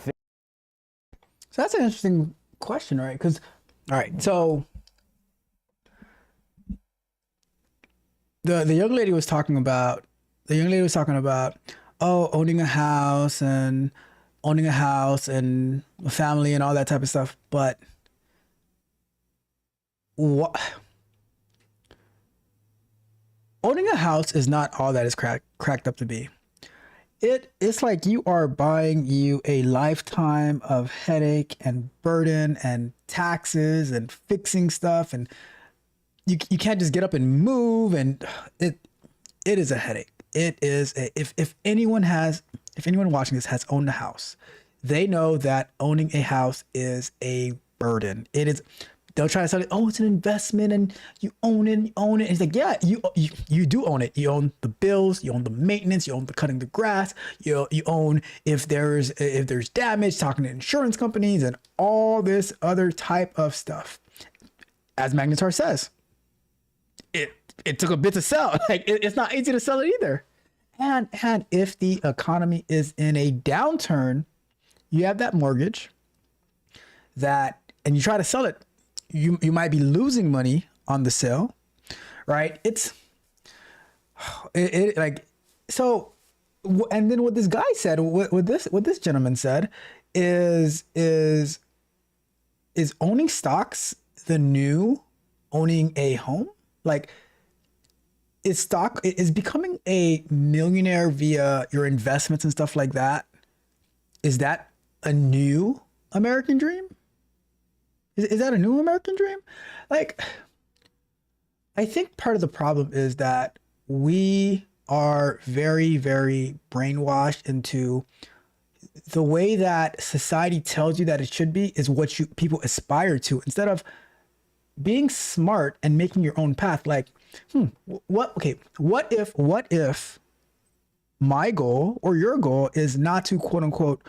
so that's an interesting question, right? Because, all right, so the young lady was talking about owning a house and a family and all that type of stuff. But owning a house is not all that is cracked up to be. It's like you are buying you a lifetime of headache and burden and taxes and fixing stuff, and you can't just get up and move, and it is a headache. It is if anyone watching this has owned a house, they know that owning a house is a burden. It is. They'll try to sell it. Oh, it's an investment, and you own it. And it's like, yeah, you do own it. You own the bills. You own the maintenance. You own the cutting the grass. You own if there's damage, talking to insurance companies, and all this other type of stuff. As Magnetar says, it took a bit to sell. Like it's not easy to sell it either. And if the economy is in a downturn, you have that mortgage and you try to sell it. You might be losing money on the sale, right? So, and then what this guy said, what this gentleman said is owning stocks the new owning a home? Like, is becoming a millionaire via your investments and stuff like that? Is that a new American dream? Is that a new American dream? Like, I think part of the problem is that we are very, very brainwashed into the way that society tells you that it should be is what people aspire to, instead of being smart and making your own path. Like, what if my goal or your goal is not to quote unquote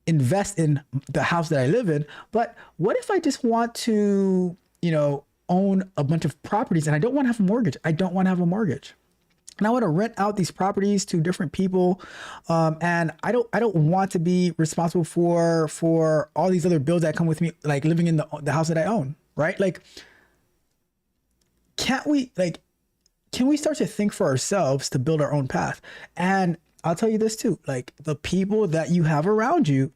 invest in the house that I live in, but what if I just want to, own a bunch of properties and I don't want to have a mortgage? And I want to rent out these properties to different people. And I don't want to be responsible for all these other bills that come with me, like living in the house that I own, right? Like, can we start to think for ourselves to build our own path? And I'll tell you this too, like the people that you have around you,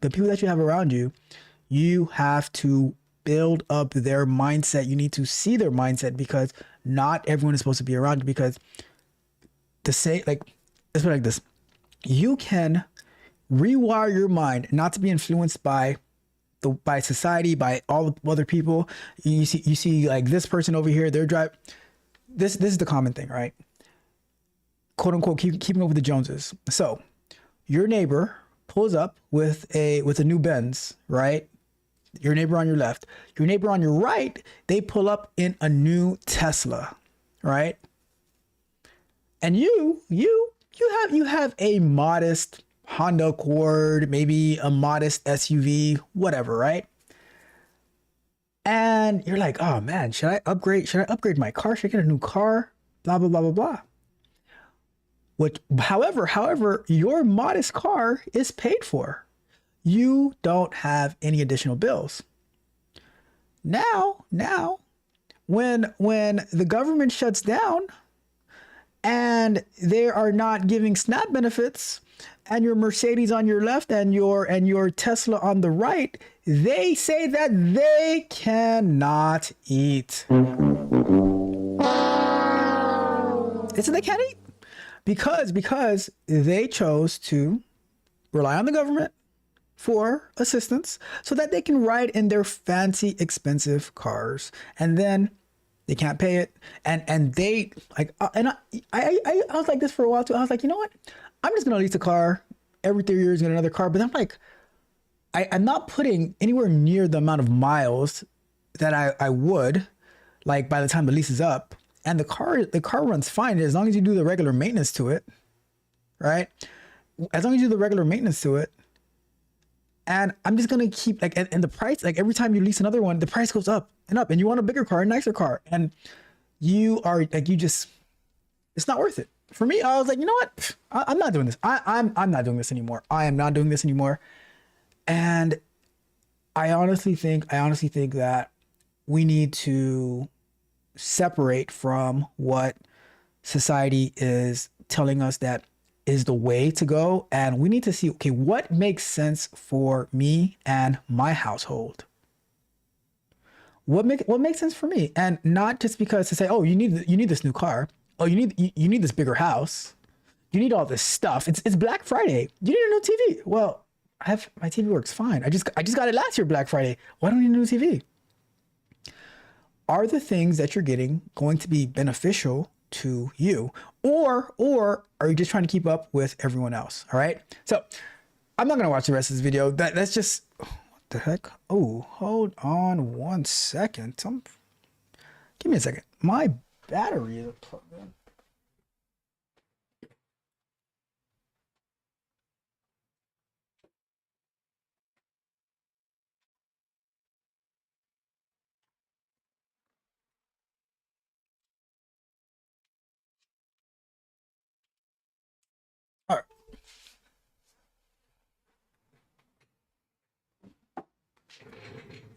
you have to build up their mindset. You need to see their mindset, because not everyone is supposed to be around you. Because let's put it like this. You can rewire your mind not to be influenced by society, by all the other people. You see like this person over here, they're driving. This is the common thing, right? Quote unquote, keeping up with the Joneses. So your neighbor pulls up with a new Benz, right? Your neighbor on your left. Your neighbor on your right, they pull up in a new Tesla. right? And you have a modest Honda Accord, maybe a modest SUV, whatever, right? And you're like, oh man, should I upgrade my car? Should I get a new car? Blah, blah, blah, blah, blah. However, your modest car is paid for. You don't have any additional bills. Now, when the government shuts down and they are not giving SNAP benefits, and your Mercedes on your left and your Tesla on the right, they say that they cannot eat. They said they can't eat because they chose to rely on the government for assistance so that they can ride in their fancy, expensive cars, and then they can't pay it. And they like, and I was like this for a while too. I was like, you know what? I'm just gonna lease a car every 3 years, get another car. But I'm like, I'm not putting anywhere near the amount of miles that I would, like, by the time the lease is up. And the car runs fine as long as you do the regular maintenance to it, right? As long as you do the regular maintenance to it. And I'm just gonna keep like, and the price, like every time you lease another one, the price goes up and up, and you want a bigger car, a nicer car, and you are like, it's not worth it. For me, I was like, you know what? I'm not doing this. I'm not doing this anymore. I am not doing this anymore. And I honestly think that we need to separate from what society is telling us that is the way to go, and we need to see, okay, what makes sense for me and my household. What makes sense for me, and not just because to say, oh, you need this new car, oh, you need this bigger house, you need all this stuff. It's Black Friday. You need a new TV. Well, my TV works fine. I just got it last year, Black Friday. Why don't you need a new TV? Are the things that you're getting going to be beneficial to you, or are you just trying to keep up with everyone else? All right. So I'm not gonna watch the rest of this video. That's just, what the heck? Oh, hold on 1 second. Give me a second. My battery is plugged in. All right.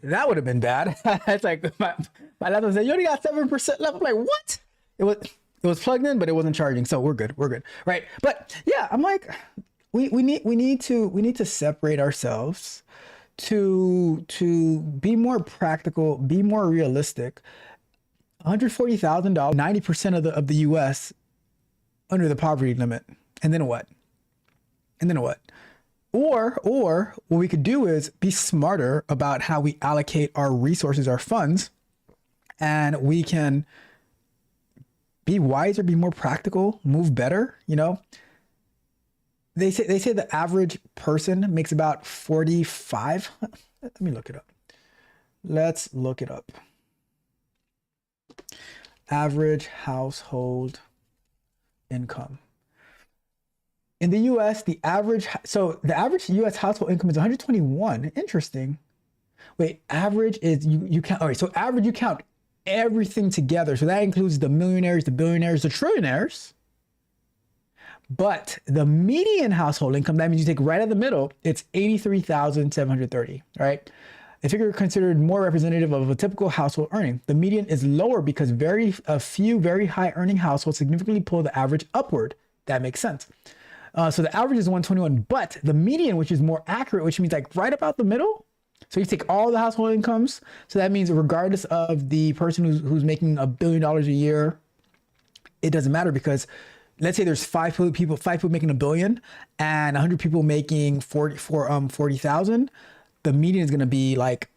That would have been bad. It's like my laptop said, you only got 7% left. I'm like, what? It was plugged in, but it wasn't charging. So we're good. Right. But yeah, I'm like, we need to separate ourselves to be more practical, be more realistic. $140,000, 90% of the US under the poverty limit. And then what? Or what we could do is be smarter about how we allocate our resources, our funds, and we can be wiser, be more practical, move better. You know, they say the average person makes about 45. Let me look it up. Let's look it up. Average household income. In the US, the average US household income is 121. Interesting. Wait, average is you count. All right, so average, you count everything together. So that includes the millionaires, the billionaires, the trillionaires. But the median household income, that means you take right at the middle, it's 83,730, right? A figure considered more representative of a typical household earning. The median is lower because a few very high earning households significantly pull the average upward. That makes sense. So the average is 121, but the median, which is more accurate, which means like right about the middle. So you take all the household incomes. So that means regardless of the person who's making $1 billion a year, it doesn't matter, because let's say there's five people making $1 billion and 100 people making 40,000. The median is going to be like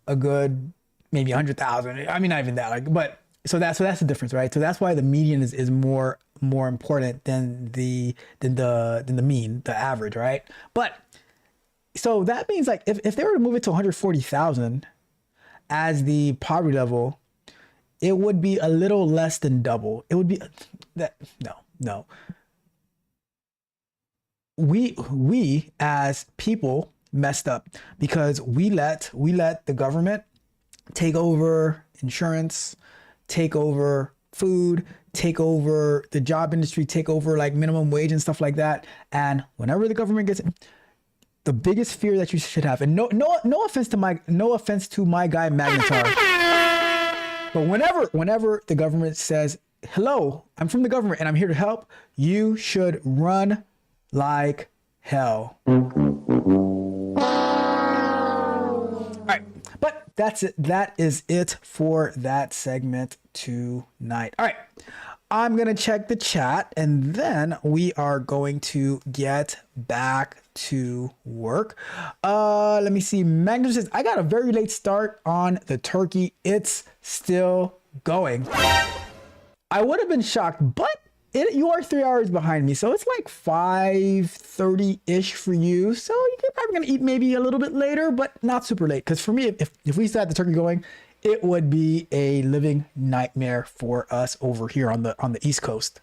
a good, maybe 100,000. I mean, not even that, like, but so that's the difference, right? So that's why the median is more important than the mean, the average, right? But so that means like if they were to move it to 140,000 as the poverty level, it would be a little less than double. It would be that no. We as people messed up because we let the government take over insurance, take over food, take over the job industry, take over like minimum wage and stuff like that. And whenever the government gets the biggest fear that you should have, and no offense to my guy Magnetar, but whenever the government says, "Hello, I'm from the government and I'm here to help," you should run like hell. All right, but that's it. That is it for that segment tonight. All right, I'm gonna check the chat and then we are going to get back to work. Let me see. Magnus says, I got a very late start on the turkey. It's still going. I would have been shocked, but you are 3 hours behind me, so it's like 5:30-ish for you. So you're probably gonna eat maybe a little bit later, but not super late. Because for me, if we still had the turkey going, it would be a living nightmare for us over here on the East Coast.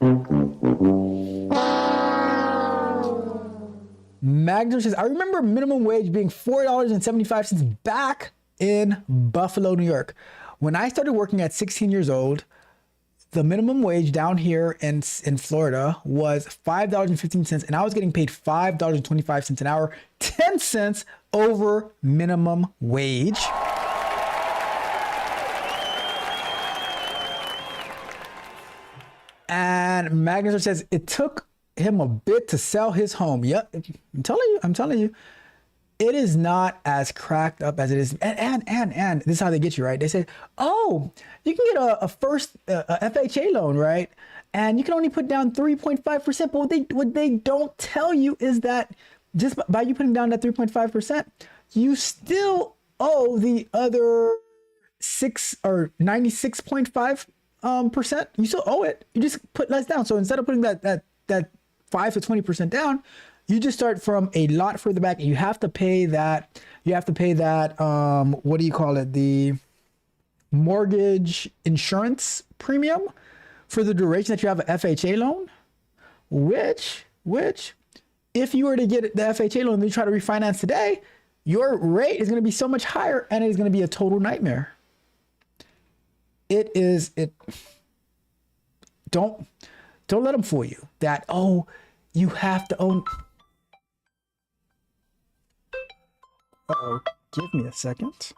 Magner says, I remember minimum wage being $4.75 back in Buffalo, New York. When I started working at 16 years old, the minimum wage down here in Florida was $5.15, and I was getting paid $5.25 an hour, 10 cents over minimum wage. And Magnus says it took him a bit to sell his home. Yep, I'm telling you, it is not as cracked up as it is. And this is how they get you, right? They say, oh, you can get a FHA loan, right? And you can only put down 3.5%. But what they don't tell you is that just by you putting down that 3.5%, you still owe the other 96.5%. You still owe it. You just put less down. So instead of putting that 5 to 20% down, you just start from a lot further back, and you have to pay that. What do you call it? The mortgage insurance premium for the duration that you have an FHA loan, which if you were to get the FHA loan and you try to refinance today, your rate is going to be so much higher, and it is going to be a total nightmare. Don't let them fool you that, oh, you have to own. Uh-oh, give me a second.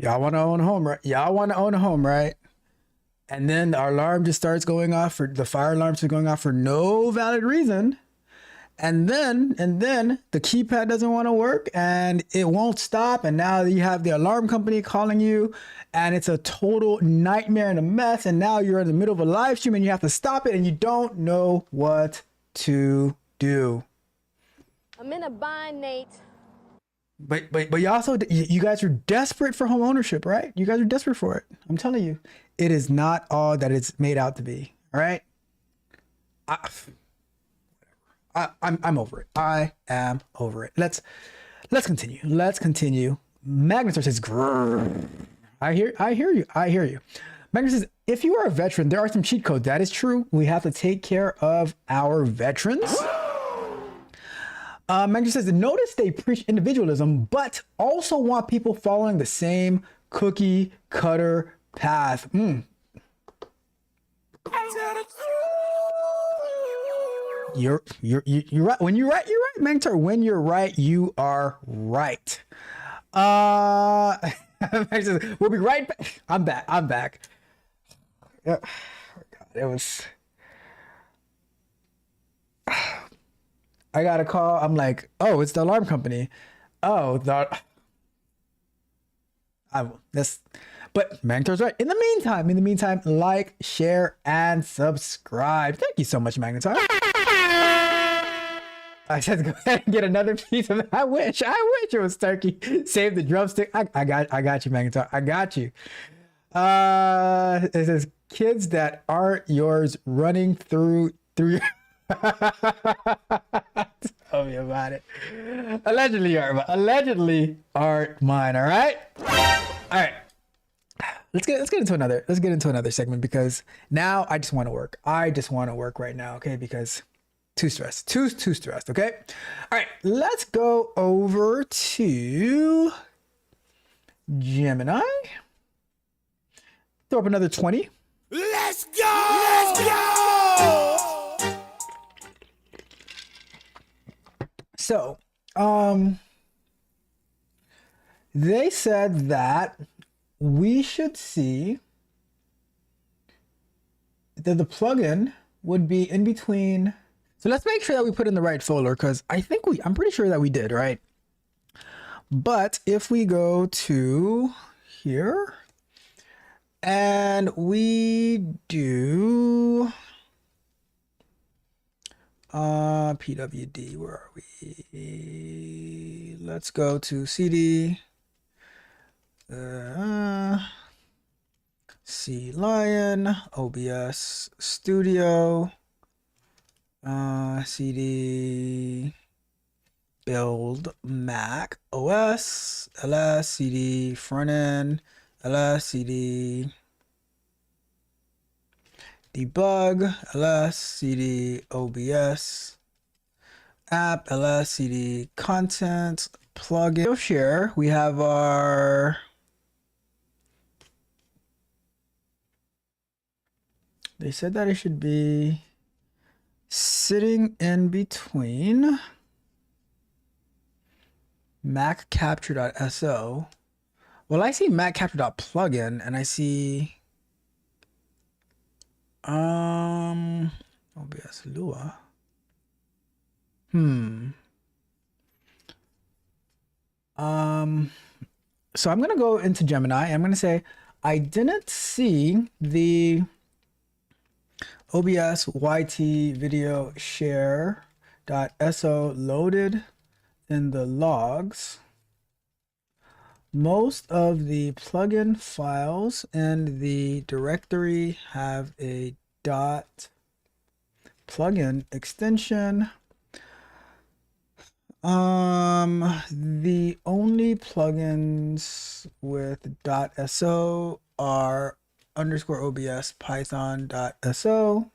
Y'all want to own a home, right? Y'all want to own a home, right? And then our alarm just starts going off for the fire alarms are going off for no valid reason. And then the keypad doesn't want to work and it won't stop. And now you have the alarm company calling you and it's a total nightmare and a mess. And now you're in the middle of a live stream and you have to stop it and you don't know what to do. I'm in a bind, Nate. But you also, you guys are desperate for home ownership, right? You guys are desperate for it. I'm telling you, it is not all that it's made out to be. All right. I'm over it. I am over it. Let's continue. Let's continue. Magnetar says, grrr. I hear you. Magnetar says, if you are a veteran, there are some cheat codes. That is true. We have to take care of our veterans. Magnetar says, notice they preach individualism, but also want people following the same cookie cutter path. You're right. When you're right, Magnetar. When you're right, you are right. We'll be right back. I'm back. Yeah. Oh God, it was. I got a call. I'm like, oh, it's the alarm company. Oh, but Magnetar's right. In the meantime, like, share, and subscribe. Thank you so much, Magnetar. I said, go ahead and get another piece of it. I wish it was turkey. Save the drumstick. I got you, Magnetar. I got you. It says kids that aren't yours running through. Tell me about it. Allegedly aren't mine. All right. Let's get into another segment because now I just want to work. I just want to work right now. Okay, because. Too stressed. Too stressed. Okay. All right. Let's go over to Gemini. Throw up another 20. Let's go! So, they said that we should see that the plugin would be in between. So let's make sure that we put in the right folder because I'm pretty sure that we did, right? But if we go to here and we do PWD, where are we? Let's go to CD, C Lion, OBS Studio. CD build Mac OS ls CD front end ls CD debug ls CD OBS app ls CD content plugin share. We have our they said that it should be sitting in between MacCapture.so. Well, I see MacCapture.plugin and I see OBS Lua. So I'm gonna go into Gemini. I'm gonna say I didn't see the OBS YT video share.so loaded in the logs. Most of the plugin files in the directory have a .plugin extension. The only plugins with .so are _OBS python.so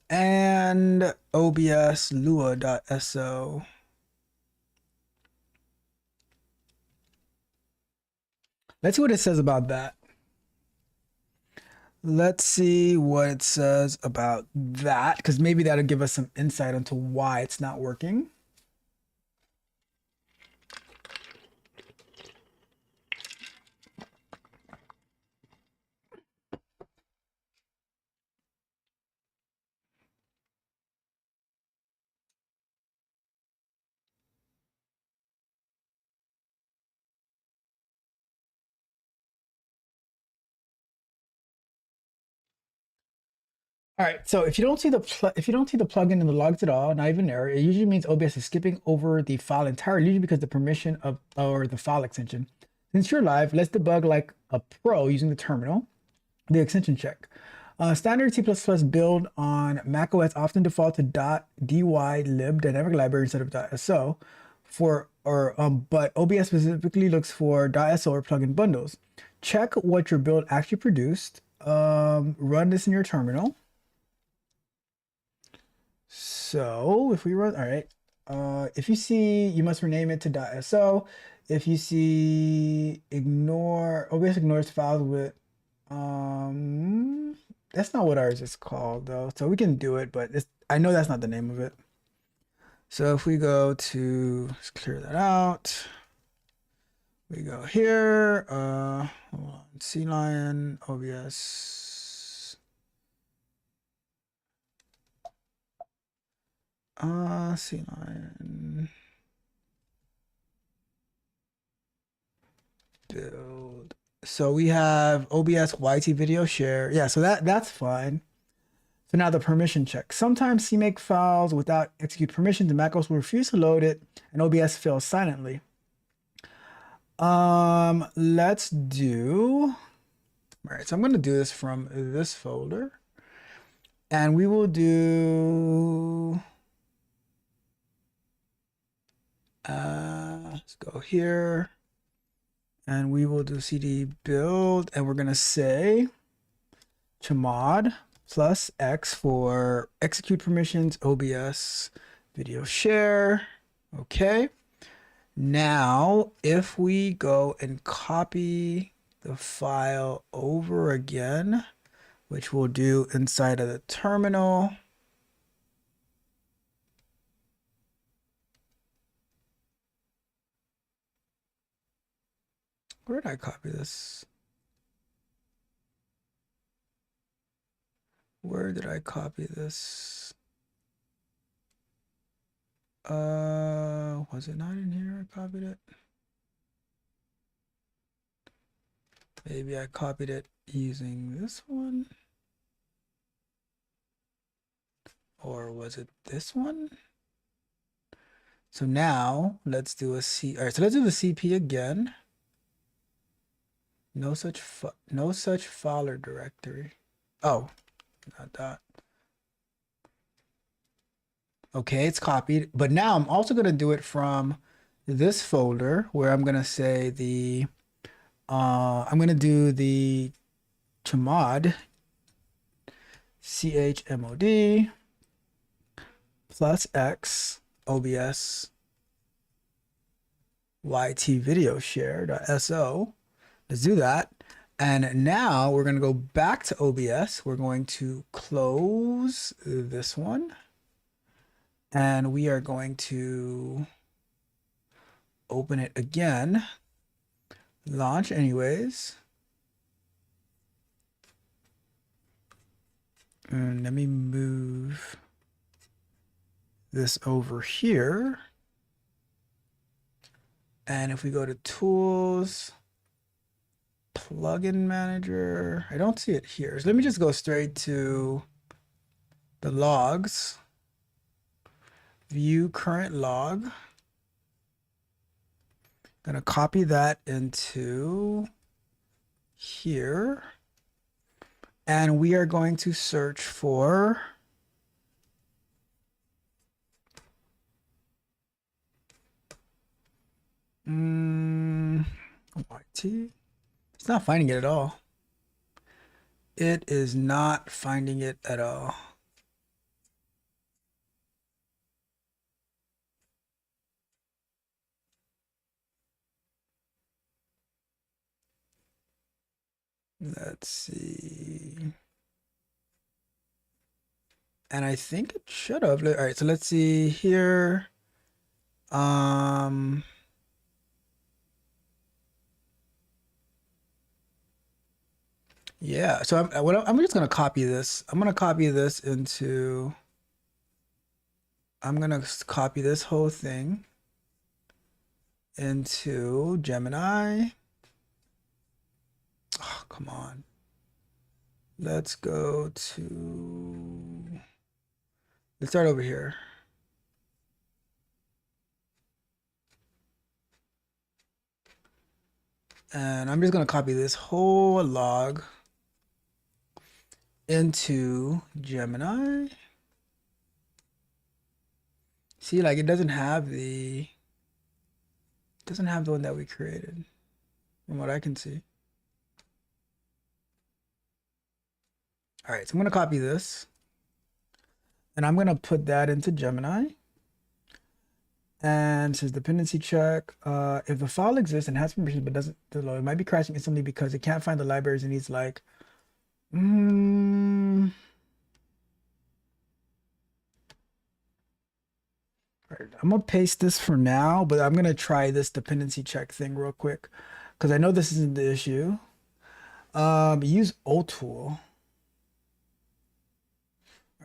and OBS lua.so. Let's see what it says about that. Let's see what it says about that, because maybe that'll give us some insight into why it's not working. All right, so if you don't see the plugin in the logs at all, not even error, it usually means OBS is skipping over the file entirely, usually because the permission of or the file extension. Since you're live, let's debug like a pro using the terminal. The extension check. Standard C++ build on macOS often default to .dylib dynamic library instead of .so but OBS specifically looks for .so or plugin bundles. Check what your build actually produced. Run this in your terminal. So if we run, all right, if you see, you must rename it to .so. If you see OBS ignores files with, that's not what ours is called though. So we can do it, but I know that's not the name of it. So if we go to, let's clear that out. We go here, hold on, CLion, OBS. CLion. Build. So we have OBS YT video share. Yeah, so that's fine. So now the permission check. Sometimes CMake files without execute permissions and macOS will refuse to load it and OBS fails silently. Let's do, all right, so I'm going to do this from this folder and we will do, let's go here and we will do cd build and we're going to say chmod plus X for execute permissions, OBS video share. Okay. Now, if we go and copy the file over again, which we'll do inside of the terminal. Where did I copy this? Where did I copy this? Was it not in here? I copied it. Maybe I copied it using this one. Or was it this one? So now let's do a C. All right, so let's do the CP again. No such file or directory. Oh, not that. Okay, it's copied, but now I'm also going to do it from this folder where I'm going to say the, I'm going to do the chmod, chmod plus X OBS YT video share.so. Let's do that. And now we're going to go back to OBS. We're going to close this one. And we are going to open it again. Launch anyways. And let me move this over here. And if we go to tools, plugin manager, I don't see it here. So let me just go straight to the logs. View current log. Gonna copy that into here. And we are going to search for YT. It's not finding it at all. It is not finding it at all. Let's see. And I think it should have. All right, so let's see here. Yeah, so I'm just gonna copy this. I'm gonna copy this into, I'm gonna copy this whole thing into Gemini. Oh, come on. let's go to, let's start over here. And I'm just going to copy this whole log into Gemini. See, like it doesn't have the one that we created from what I can see. All right, so I'm going to copy this and I'm going to put that into Gemini. And it says dependency check. If the file exists and has permission but doesn't load, it might be crashing instantly because it can't find the libraries it needs. Like, all right, I'm gonna paste this for now, but I'm gonna try this dependency check thing real quick because I know this isn't the issue. Use OTool. All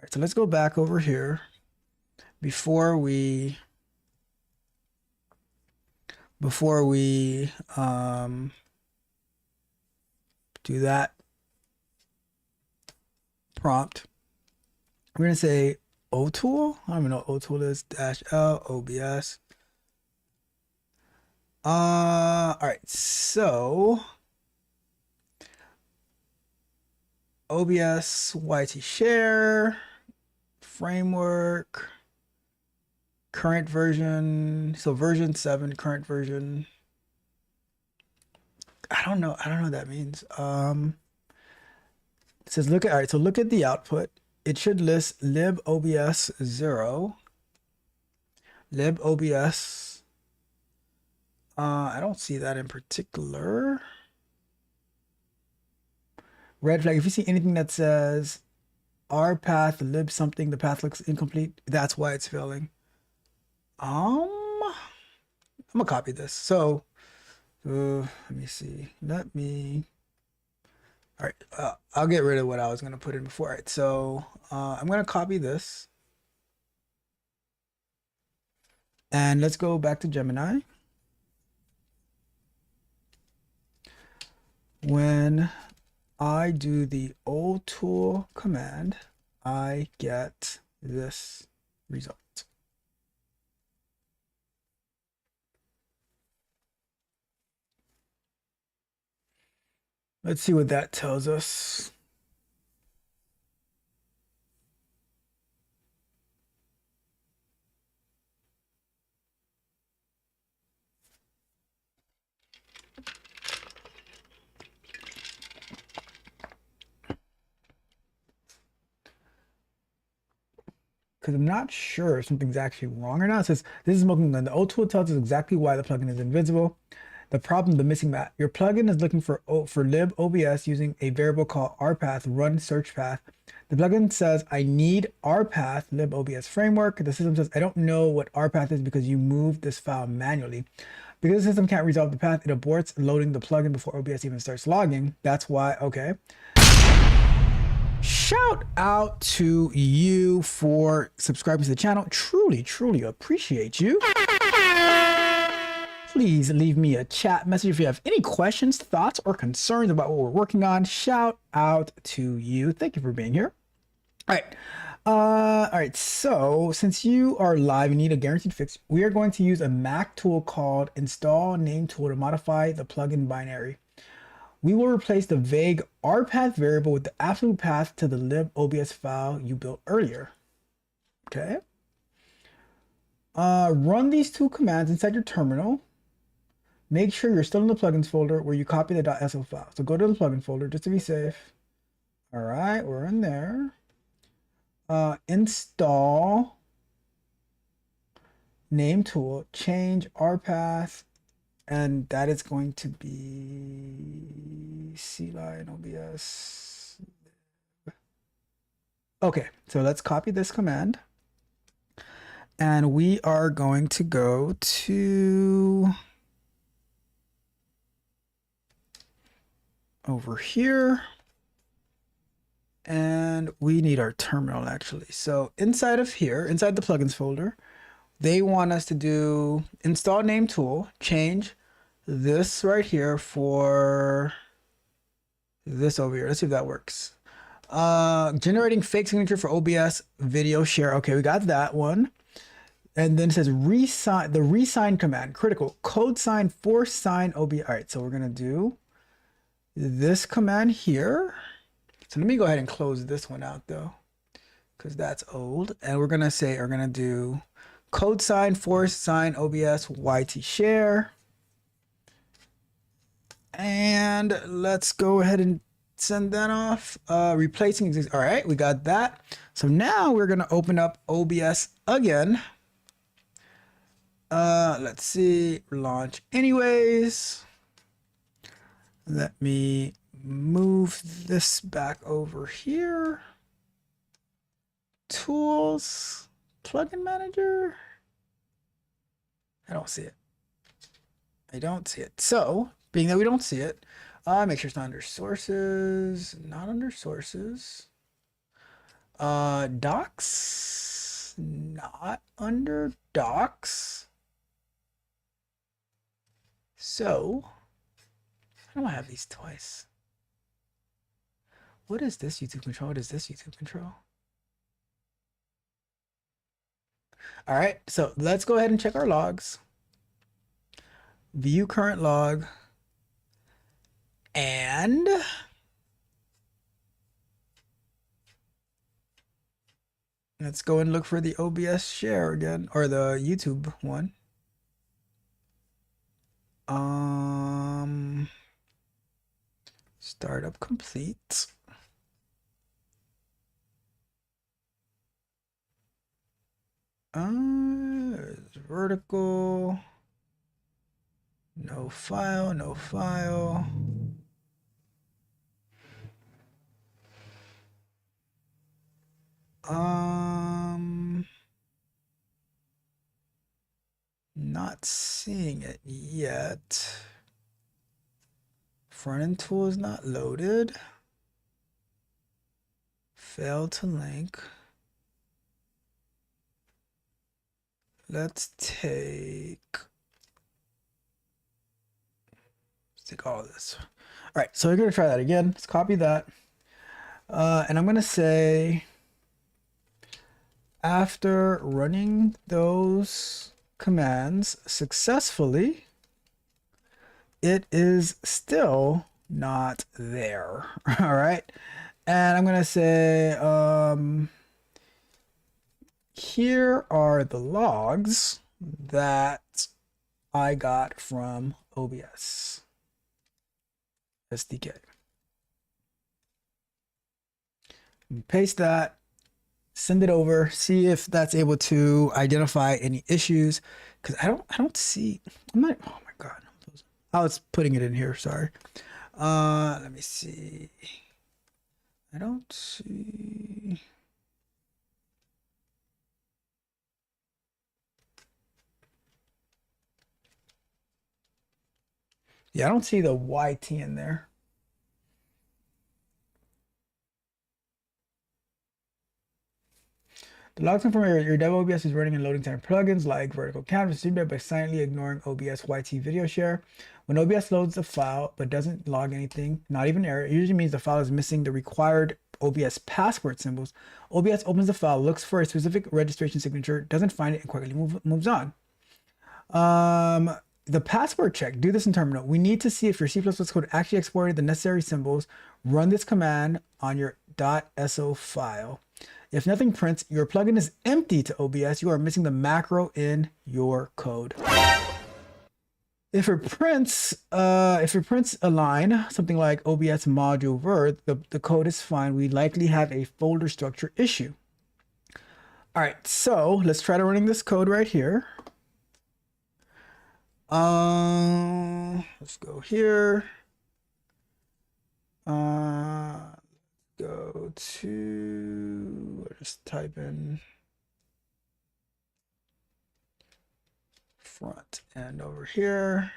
right, so let's go back over here before we do that prompt. We're gonna say OTool. I don't even know what OTool is. -L OBS. All right, so OBS YT share framework. Current version, so version 7, current version. I don't know what that means. It says look at, all right, so look at the output. It should list libobs 0, libobs. I don't see that in particular. Red flag, if you see anything that says rpath lib something, the path looks incomplete, that's why it's failing. I'm gonna copy this. So let me see. All right, I'll get rid of what I was gonna put in before. All right, so I'm gonna copy this. And let's go back to Gemini. When I do the OTool command, I get this result. Let's see what that tells us. Because I'm not sure if something's actually wrong or not. It says this is smoking gun. The OTool tells us exactly why the plugin is invisible. The problem, the missing map. Your plugin is looking for libobs using a variable called rpath run search path. The plugin says I need rpath libobs framework. The system says I don't know what rpath is because you moved this file manually. Because the system can't resolve the path, it aborts loading the plugin before OBS even starts logging. That's why, okay. Shout out to you for subscribing to the channel. Truly, truly appreciate you. Please leave me a chat message if you have any questions, thoughts, or concerns about what we're working on. Shout out to you. Thank you for being here. All right. All right. So since you are live and need a guaranteed fix, we are going to use a Mac tool called install name tool to modify the plugin binary. We will replace the vague rpath variable with the absolute path to the libobs file you built earlier. Okay. Run these two commands inside your terminal. Make sure you're still in the plugins folder where you copy the .so file. So go to the plugin folder just to be safe. All right, we're in there. Install name tool, change rpath, and that is going to be cline obs. Okay, so let's copy this command. And we are going to go to over here. And we need our terminal actually. So inside of here, inside the plugins folder, they want us to do install name tool, change this right here for this over here. Let's see if that works. Generating fake signature for OBS video share. Okay, we got that one. And then it says resign, the resign command, critical code sign, force sign OBS. All right, so we're gonna do this command here. So let me go ahead and close this one out though, because that's old. And we're gonna do code sign, force sign OBS YT share. And let's go ahead and send that off. Replacing existing. All right, we got that. So now we're gonna open up OBS again. Let's see, launch anyways. Let me move this back over here. Tools, plugin manager. I don't see it. I don't see it. So, being that we don't see it, make sure it's not under sources, not under sources. Docs, not under docs. So, I don't have these twice. What is this YouTube control? What is this YouTube control? All right, so let's go ahead and check our logs. View current log. And let's go and look for the OBS share again, or the YouTube one. Startup complete. Vertical. No file, no file. Not seeing it yet. Front end tool is not loaded. Failed to link. Let's take all this. All right, so we're gonna try that again. Let's copy that. And I'm gonna say, after running those commands successfully, it is still not there. All right. And I'm going to say, here are the logs that I got from OBS SDK. Paste that. Send it over, see if that's able to identify any issues. Because I don't see, oh my God. I was putting it in here, sorry. Let me see. I don't see. Yeah, I don't see the YT in there. The logs from your dev OBS is running and loading time plugins like vertical canvas feedback by silently ignoring OBS YT video share. When OBS loads the file but doesn't log anything, not even error, it usually means the file is missing the required OBS password symbols. OBS opens the file, looks for a specific registration signature, doesn't find it, and quickly moves on. The password check, do this in terminal. We need to see if your C++ code actually exported the necessary symbols. Run this command on your .so file. If nothing prints, your plugin is empty to OBS. You are missing the macro in your code. If it prints a line, something like OBS module ver, the code is fine. We likely have a folder structure issue. All right, so let's try to running this code right here. Let's go here. Go to, just type in front end over here,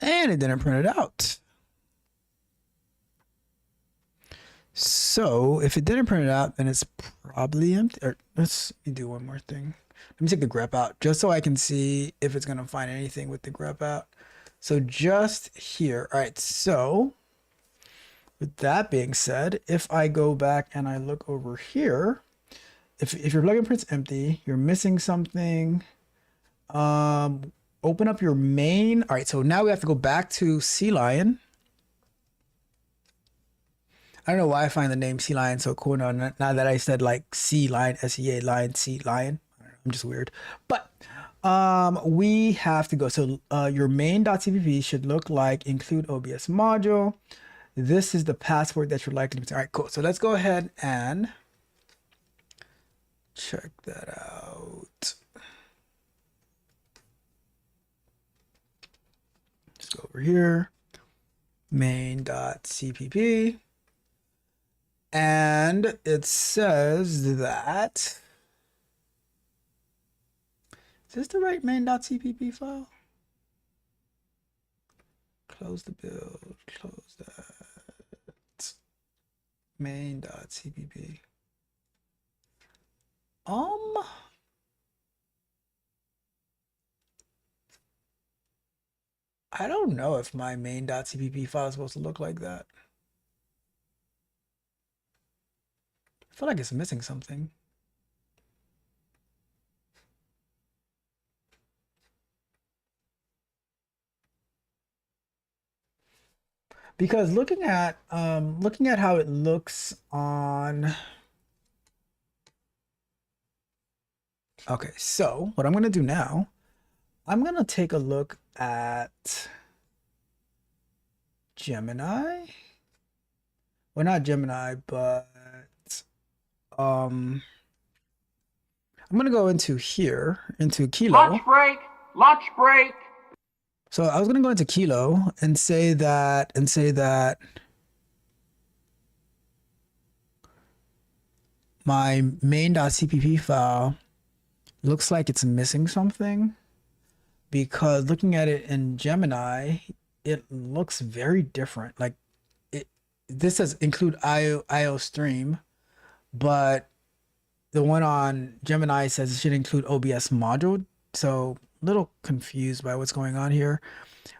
and it didn't print it out. So if it didn't print it out, then it's probably empty. Or let me do one more thing. Let me take the grep out just so I can see if it's gonna find anything with the grep out. So just here. All right, so with that being said, if I go back and I look over here, if your plugin print's empty, you're missing something, open up your main. All right, so now we have to go back to Sea Lion. I don't know why I find the name Sea Lion so cool now that I said like Sea Lion, S-E-A, Lion, Sea Lion. I'm just weird. But we have to go. So your main.cpp should look like include OBS module. This is the password that you're likely to. All right, cool. So let's go ahead and check that out. Let's go over here, main.cpp. And it says that, is this the right main.cpp file? Close the build, close that. Main.cpp. I don't know if my main.cpp file is supposed to look like that. I feel like it's missing something. Because looking at how it looks on. Okay, so what I'm gonna do now, I'm gonna take a look at Gemini. Well, not Gemini, but I'm gonna go into here, into Kilo. Lunch break. Lunch break. So I was gonna go into Kilo and say that my main.cpp file looks like it's missing something, because looking at it in Gemini, it looks very different. Like this says include IO stream, but the one on Gemini says it should include OBS module. So a little confused by what's going on here.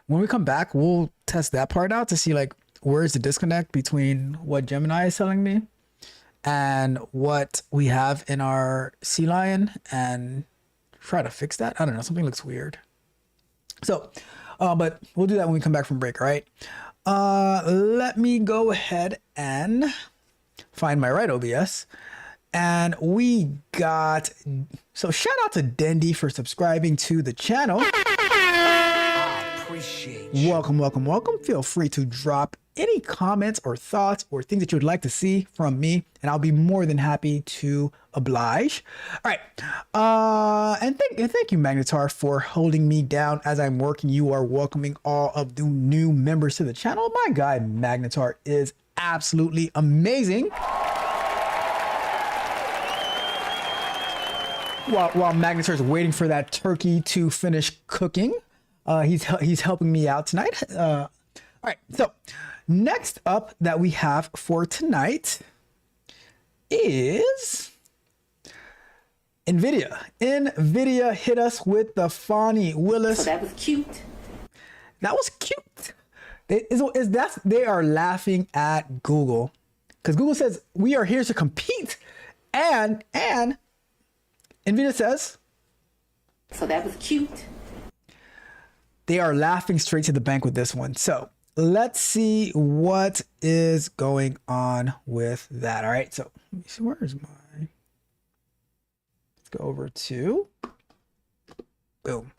When we come back, we'll test that part out to see like where's the disconnect between what Gemini is telling me and what we have in our Sea Lion, and try to fix that. I don't know, something looks weird. So, but we'll do that when we come back from break, all right? Let me go ahead and find my right OBS. And we got, so shout out to Dendy for subscribing to the channel. I appreciate you. Welcome, welcome, welcome. Feel free to drop any comments or thoughts or things that you would like to see from me, and I'll be more than happy to oblige. All right. And thank you, Magnetar, for holding me down as I'm working. You are welcoming all of the new members to the channel. My guy, Magnetar, is absolutely amazing. While Magnetar is waiting for that turkey to finish cooking, he's helping me out tonight. All right, so next up that we have for tonight is NVIDIA. NVIDIA hit us with the Fonnie Willis. So that was cute. That was cute. They are laughing at Google, because Google says we are here to compete, and NVIDIA says, so that was cute. They are laughing straight to the bank with this one. So let's see what is going on with that. All right, so let me see, where is my, let's go over to, boom.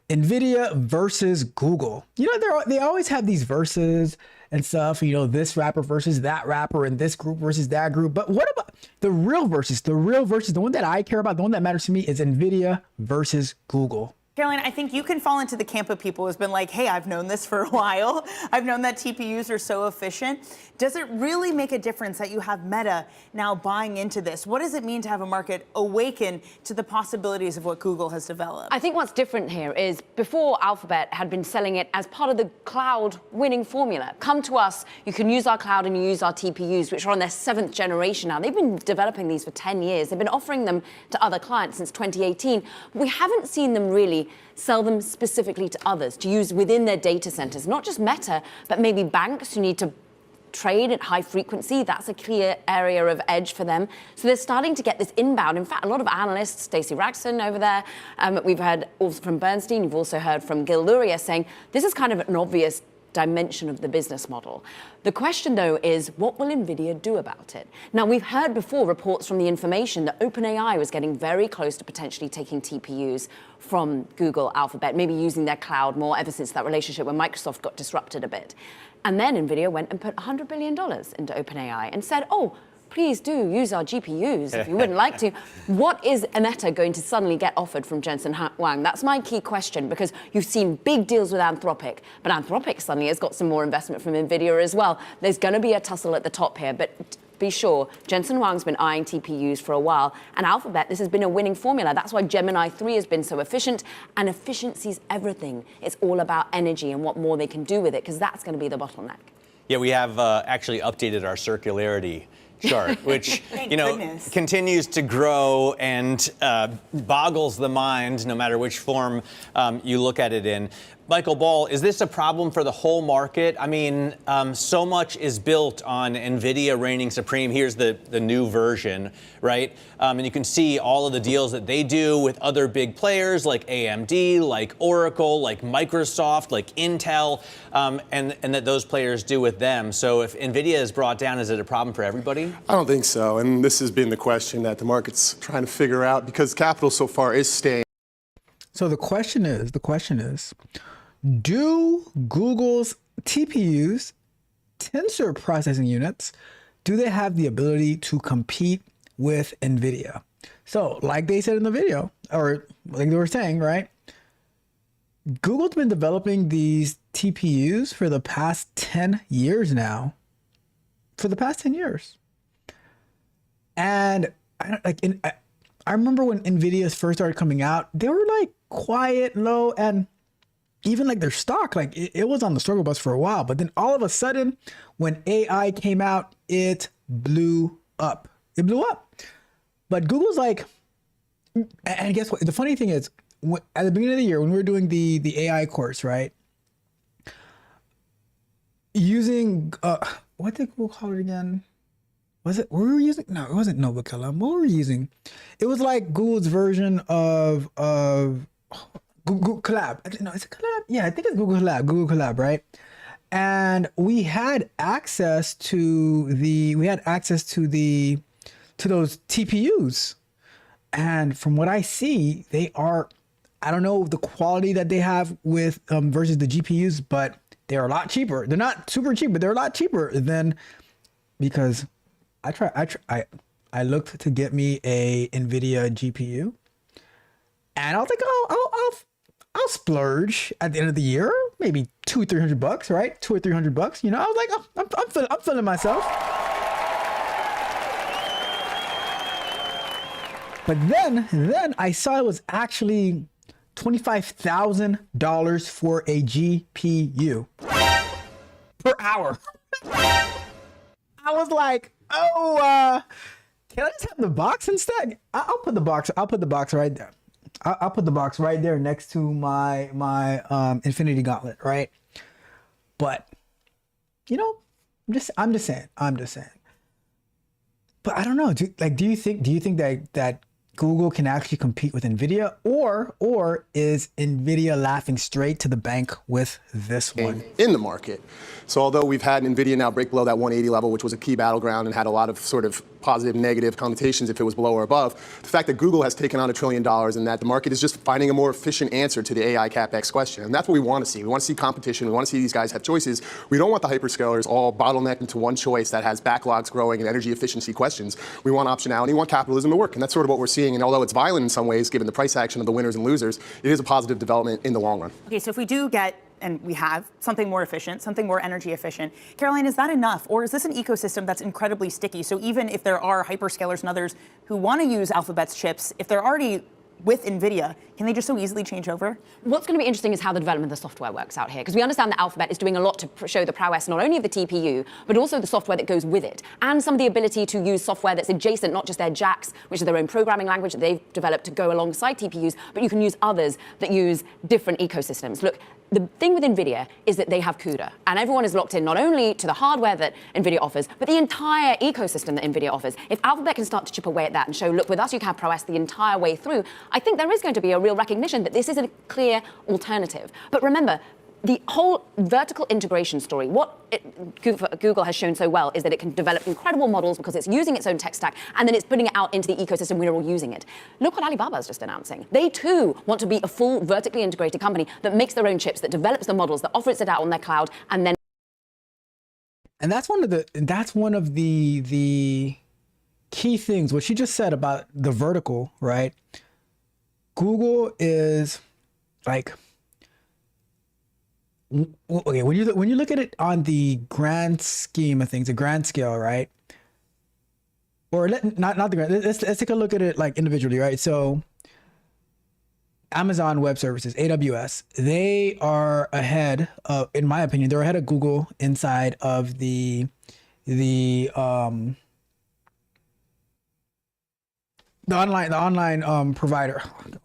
NVIDIA versus Google. You know, they always have these verses and stuff, you know, this rapper versus that rapper and this group versus that group. But what about the real versus? The real versus, the one that I care about, the one that matters to me, is NVIDIA versus Google. Caroline, I think you can fall into the camp of people who's been like, hey, I've known this for a while. I've known that TPUs are so efficient. Does it really make a difference that you have Meta now buying into this? What does it mean to have a market awaken to the possibilities of what Google has developed? I think what's different here is before Alphabet had been selling it as part of the cloud winning formula. Come to us, you can use our cloud and you use our TPUs, which are on their 7th generation now. They've been developing these for 10 years. They've been offering them to other clients since 2018. We haven't seen them really sell them specifically to others to use within their data centers, not just Meta, but maybe banks who need to trade at high frequency. That's a clear area of edge for them. So they're starting to get this inbound. In fact, a lot of analysts, Stacey Raxon over there, we've heard also from Bernstein, you've also heard from Gil Luria saying this is kind of an obvious dimension of the business model. The question, though, is what will NVIDIA do about it? Now, we've heard before reports from The Information that OpenAI was getting very close to potentially taking TPUs from Google, Alphabet, maybe using their cloud more ever since that relationship when Microsoft got disrupted a bit. And then NVIDIA went and put $100 billion into OpenAI and said, oh, please do use our GPUs if you wouldn't like to. What is Meta going to suddenly get offered from Jensen Huang? That's my key question, because you've seen big deals with Anthropic, but Anthropic suddenly has got some more investment from NVIDIA as well. There's going to be a tussle at the top here, but be sure, Jensen Huang's been eyeing TPUs for a while, and Alphabet, this has been a winning formula. That's why Gemini 3 has been so efficient, and efficiency's everything. It's all about energy and what more they can do with it, because that's going to be the bottleneck. Yeah, we have actually updated our circularity chart, which continues to grow and boggles the mind no matter which form you look at it in. Michael Ball, is this a problem for the whole market? I mean, so much is built on NVIDIA reigning supreme. Here's the new version, right? And you can see all of the deals that they do with other big players like AMD, like Oracle, like Microsoft, like Intel, and that those players do with them. So if NVIDIA is brought down, is it a problem for everybody? I don't think so. And this has been the question that the market's trying to figure out, because capital so far is staying. So the question is, do Google's TPUs, tensor processing units, do they have the ability to compete with NVIDIA? So like they said in the video, or like they were saying, right? Google's been developing these TPUs for the past 10 years now. For the past 10 years. And I remember when NVIDIA first started coming out, they were like quiet, low, and even like their stock, like it was on the struggle bus for a while. But then all of a sudden, when AI came out, it blew up. It blew up. But Google's like, and guess what? The funny thing is, at the beginning of the year, when we were doing the AI course, right? Using, what did Google call it again? Was it, were we using? No, it wasn't NovaCollab. What were we using? It was like Google's version of Google Collab. No, is it Collab? Yeah, I think it's Google Collab, right? And we had access to those TPUs. And from what I see, they are, I don't know the quality that they have with versus the GPUs, but they're a lot cheaper. They're not super cheap, but they're a lot cheaper than, because I looked to get me a NVIDIA GPU, and I was like, I'll splurge at the end of the year, maybe $200-300, right? $200 or $300. You know, I was like, oh, I'm feeling myself. But then I saw it was actually $25,000 for a GPU per hour. I was like, oh, can I just have the box instead? I'll put the box right there. I'll put the box right there next to my Infinity Gauntlet, right? But you know, I'm just saying. But I don't know. Do you think that Google can actually compete with NVIDIA, or is NVIDIA laughing straight to the bank with this one? In the market. So although we've had NVIDIA now break below that 180 level, which was a key battleground and had a lot of sort of positive, negative connotations if it was below or above, the fact that Google has taken on $1 trillion and that the market is just finding a more efficient answer to the AI CapEx question. And that's what we want to see. We want to see competition. We want to see these guys have choices. We don't want the hyperscalers all bottlenecked into one choice that has backlogs growing and energy efficiency questions. We want optionality. We want capitalism to work. And that's sort of what we're seeing. And although it's violent in some ways, given the price action of the winners and losers, it is a positive development in the long run. Okay, so if we do get, and we have, something more efficient, something more energy efficient, Caroline, is that enough? Or is this an ecosystem that's incredibly sticky? So even if there are hyperscalers and others who want to use Alphabet's chips, if they're already with NVIDIA, can they just so easily change over? What's going to be interesting is how the development of the software works out here, because we understand that Alphabet is doing a lot to show the prowess not only of the TPU, but also the software that goes with it, and some of the ability to use software that's adjacent, not just their JAX, which is their own programming language that they've developed to go alongside TPUs, but you can use others that use different ecosystems. Look, the thing with NVIDIA is that they have CUDA, and everyone is locked in not only to the hardware that NVIDIA offers, but the entire ecosystem that NVIDIA offers. If Alphabet can start to chip away at that and show, look, with us you can have prowess the entire way through, I think there is going to be a real recognition that this is a clear alternative. But remember, the whole vertical integration story, Google has shown so well is that it can develop incredible models because it's using its own tech stack, and then it's putting it out into the ecosystem. We're all using it. Look what Alibaba is just announcing. They too want to be a full vertically integrated company that makes their own chips, that develops the models, that offers it out on their cloud, and then. And that's one of the key things. What she just said about the vertical, right? Google is like. Okay, when you look at it on the grand scheme of things, the grand scale, right? Or not the grand. Let's take a look at it like individually, right? So, Amazon Web Services, AWS, they are ahead of, in my opinion, they're ahead of Google inside of the online provider.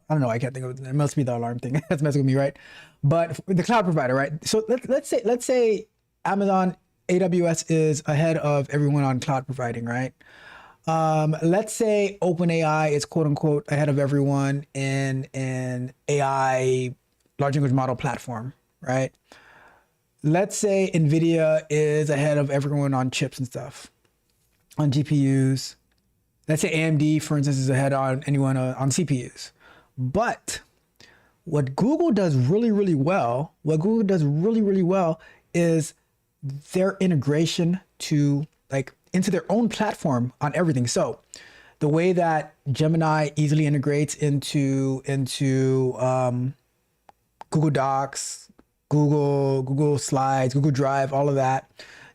I don't know. I can't think of it. It must be the alarm thing. That's messing with me, right? But the cloud provider, right? So let's say Amazon AWS is ahead of everyone on cloud providing, right? Let's say OpenAI is quote unquote ahead of everyone in AI large language model platform, right? Let's say NVIDIA is ahead of everyone on chips and stuff, on GPUs. Let's say AMD, for instance, is ahead on anyone on CPUs. But what Google does really well is their integration to into their own platform on everything. So the way that Gemini easily integrates into Google Docs, Google Slides, Google Drive, all of that,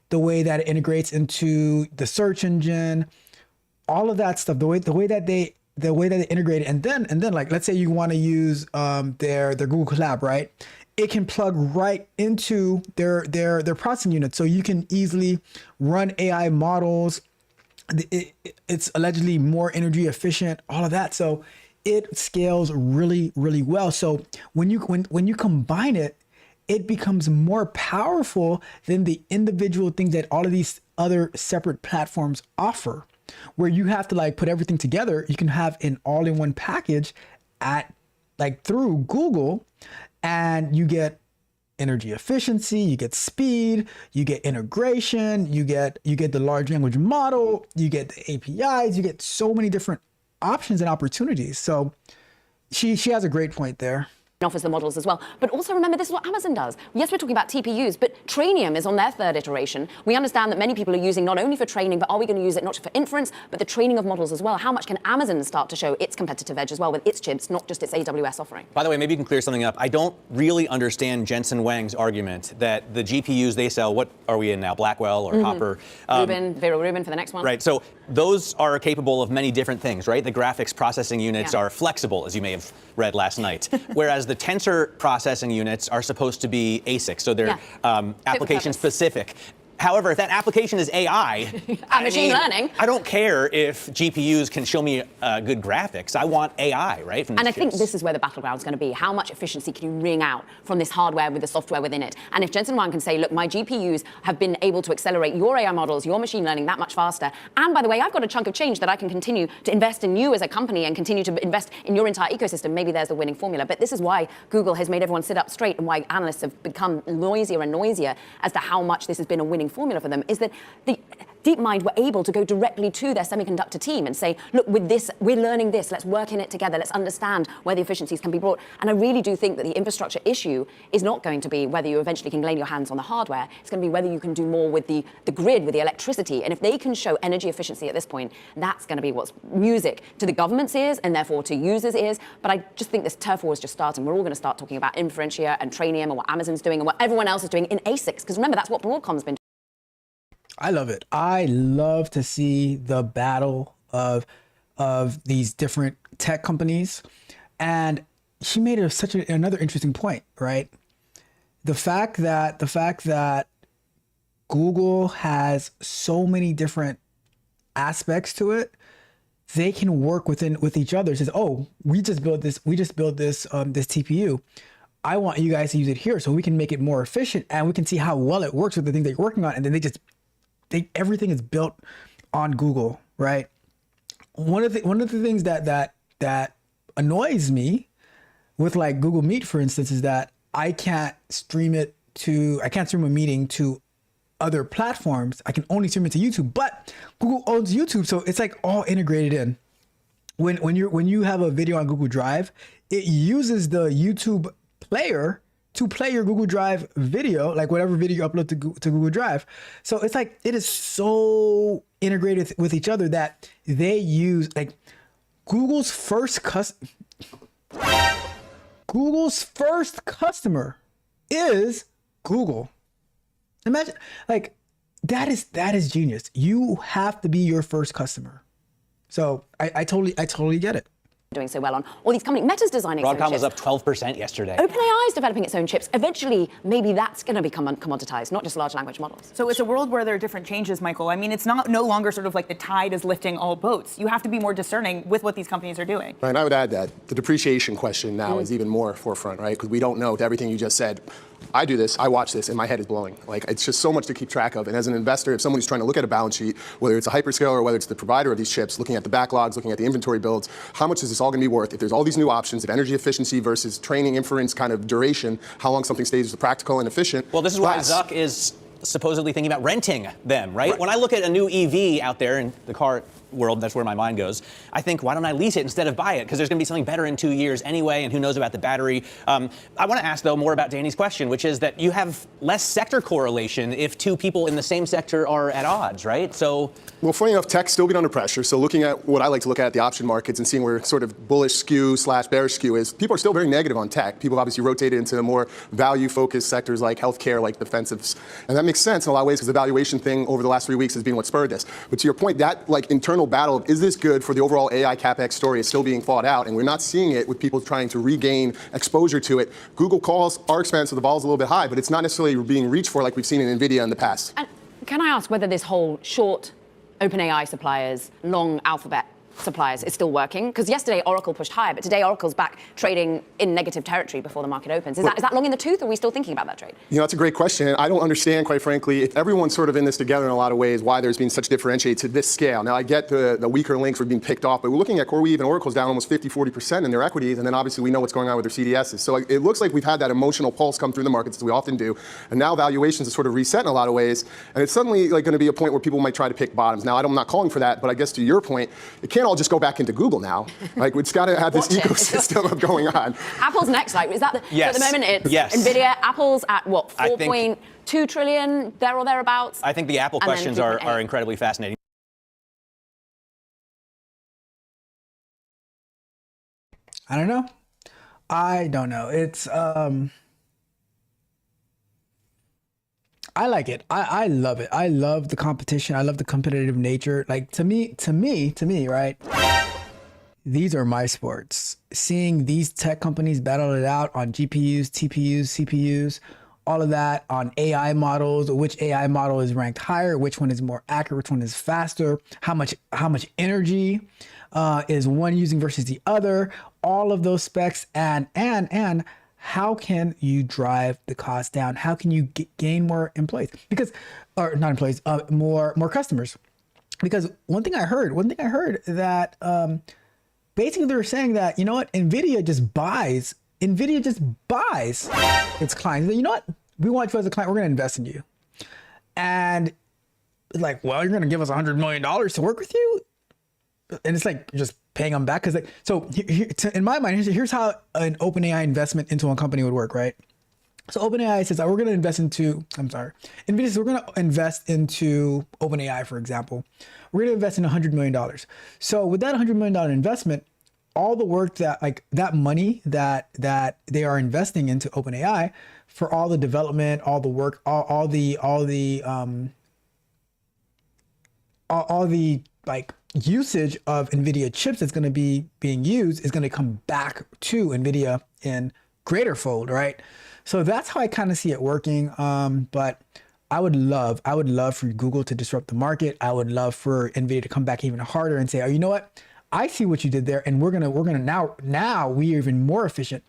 the way that it integrates into the search engine, all of that stuff, the way that they integrate it, and then like let's say you want to use their Google Colab, right? It can plug right into their processing unit, so you can easily run AI models. It's allegedly more energy efficient, all of that. So it scales really well. So when you combine it, it becomes more powerful than the individual things that all of these other separate platforms offer, where you have to put everything together. You can have an all-in-one package through Google, and you get energy efficiency, you get speed, you get integration, you get the large language model, you get the APIs, you get so many different options and opportunities. So she has a great point there. Offers the models as well. But also remember, this is what Amazon does. Yes, we're talking about TPUs, but Trainium is on their third iteration. We understand that many people are using not only for training, but are we going to use it not just for inference, but the training of models as well? How much can Amazon start to show its competitive edge as well with its chips, not just its AWS offering? By the way, maybe you can clear something up. I don't really understand Jensen Huang's argument that the GPUs they sell, what are we in now, Blackwell or Hopper? Vera Rubin for the next one. Right, so those are capable of many different things, right? The graphics processing units are flexible, as you may have read last night, whereas the tensor processing units are supposed to be ASIC, so they're application specific. However, if that application is AI, machine learning, I don't care if GPUs can show me good graphics. I want AI, right? And I think this is where the battleground is going to be. How much efficiency can you wring out from this hardware with the software within it? And if Jensen Huang can say, look, my GPUs have been able to accelerate your AI models, your machine learning that much faster. And by the way, I've got a chunk of change that I can continue to invest in you as a company and continue to invest in your entire ecosystem. Maybe there's the winning formula. But this is why Google has made everyone sit up straight, and why analysts have become noisier and noisier as to how much this has been a winning formula for them, is that the DeepMind were able to go directly to their semiconductor team and say, look, with this, we're learning this, let's work in it together, let's understand where the efficiencies can be brought. And I really do think that the infrastructure issue is not going to be whether you eventually can lay your hands on the hardware, it's going to be whether you can do more with the grid, with the electricity. And if they can show energy efficiency at this point, that's going to be what's music to the government's ears and therefore to users' ears. But I just think this turf war is just starting. We're all going to start talking about Inferentia and Trainium and what Amazon's doing and what everyone else is doing in ASICs. Because remember, that's what Broadcom's been doing. I love it. I love to see the battle of these different tech companies. And she made another interesting point, right? The fact that Google has so many different aspects to it, they can work with each other. It says, oh, we just built this TPU. I want you guys to use it here so we can make it more efficient and we can see how well it works with the things that you're working on. And then everything is built on Google, right? One of the things that annoys me with like Google Meet, for instance, is that I can't stream a meeting to other platforms. I can only stream it to YouTube, but Google owns YouTube, so it's like all integrated in. When you have a video on Google Drive, it uses the YouTube player to play your Google Drive video, like whatever video you upload to Google Drive. So it's like it is so integrated with each other that they use like Google's first customer is Google. Imagine, like, that is genius. You have to be your first customer. So I totally get it. Doing so well on all these companies. Meta's designing Broadcom was chips. up 12% yesterday. OpenAI is developing its own chips. Eventually, maybe that's going to become commoditized, not just large language models. So it's a world where there are different changes, Michael. I mean, it's no longer sort of like the tide is lifting all boats. You have to be more discerning with what these companies are doing. Right, and I would add that the depreciation question now is even more forefront, right? Because we don't know, with everything you just said. I do this, I watch this, and my head is blowing. Like, it's just so much to keep track of. And as an investor, if somebody's trying to look at a balance sheet, whether it's a hyperscaler or whether it's the provider of these chips, looking at the backlogs, looking at the inventory builds, how much is this all going to be worth? If there's all these new options of energy efficiency versus training inference kind of duration, how long something stays practical and efficient. Well, this is why Zuck is supposedly thinking about renting them, right? When I look at a new EV out there in the car world, that's where my mind goes. I think, why don't I lease it instead of buy it? Because there's going to be something better in 2 years anyway, and who knows about the battery. I want to ask, though, more about Danny's question, which is that you have less sector correlation if two people in the same sector are at odds, right? So, well, funny enough, tech's still been under pressure. So looking at what I like to look at the option markets and seeing where sort of bullish skew / bearish skew is, people are still very negative on tech. People obviously rotated into more value-focused sectors like healthcare, like defensives. And that makes sense in a lot of ways because the valuation thing over the last 3 weeks has been what spurred this. But to your point, that like internal battle of is this good for the overall AI CapEx story is still being fought out, and we're not seeing it with people trying to regain exposure to it. Google calls are expensive, the ball's a little bit high, but it's not necessarily being reached for like we've seen in NVIDIA in the past. And can I ask whether this whole short OpenAI suppliers, long Alphabet suppliers is still working? Because yesterday Oracle pushed higher, but today Oracle's back trading in negative territory before the market opens. Is that long in the tooth, or are we still thinking about that trade? You know, that's a great question. I don't understand, quite frankly, if everyone's sort of in this together in a lot of ways, why there's been such differentiate to this scale. Now, I get the weaker links are being picked off, but we're looking at CoreWeave and Oracle's down almost 50-40% in their equities, and then obviously we know what's going on with their CDSs. So it looks like we've had that emotional pulse come through the markets, as we often do, and now valuations are sort of reset in a lot of ways, and it's suddenly like going to be a point where people might try to pick bottoms. Now, I'm not calling for that, but I guess to your point, it can't all just go back into Google now. Like, it's got to have this ecosystem of going on. Apple's next, like, is that the, yes. So at the moment it's yes. NVIDIA, Apple's at what, 4.2 trillion, there or thereabouts? I think the Apple questions are incredibly fascinating. I don't know. It's I like it. I love it. I love the competition. I love the competitive nature. Like, to me, right? These are my sports. Seeing these tech companies battle it out on GPUs, TPUs, CPUs, all of that, on AI models, which AI model is ranked higher, which one is more accurate, which one is faster, how much energy is one using versus the other, all of those specs, and how can you drive the cost down? How can you gain more employees? More customers. Because one thing I heard that basically they were saying that, you know what, NVIDIA just buys its clients. You know what, we want you as a client, we're going to invest in you. And it's like, well, you're going to give us $100 million to work with you? And it's like, you're just paying them back. Because in my mind, here's how an OpenAI investment into a company would work, right? So OpenAI says, we're going to invest into, NVIDIA says, we're going to invest into OpenAI, for example. We're going to invest in $100 million. So with that $100 million investment, all the work that money that they are investing into OpenAI for all the development, all the work, all the like usage of NVIDIA chips that's going to be being used is going to come back to NVIDIA in greater fold, right? So that's how I kind of see it working. But I would love for Google to disrupt the market. I would love for NVIDIA to come back even harder and say, oh, you know what? I see what you did there, and we're gonna now we are even more efficient.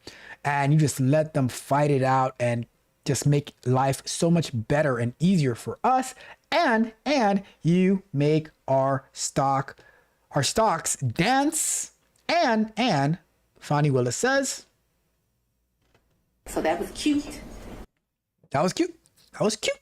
and you just let them fight it out and just make life so much better and easier for us. And you make our stocks dance. And Fonnie Willis says, so that was cute. That was cute. That was cute.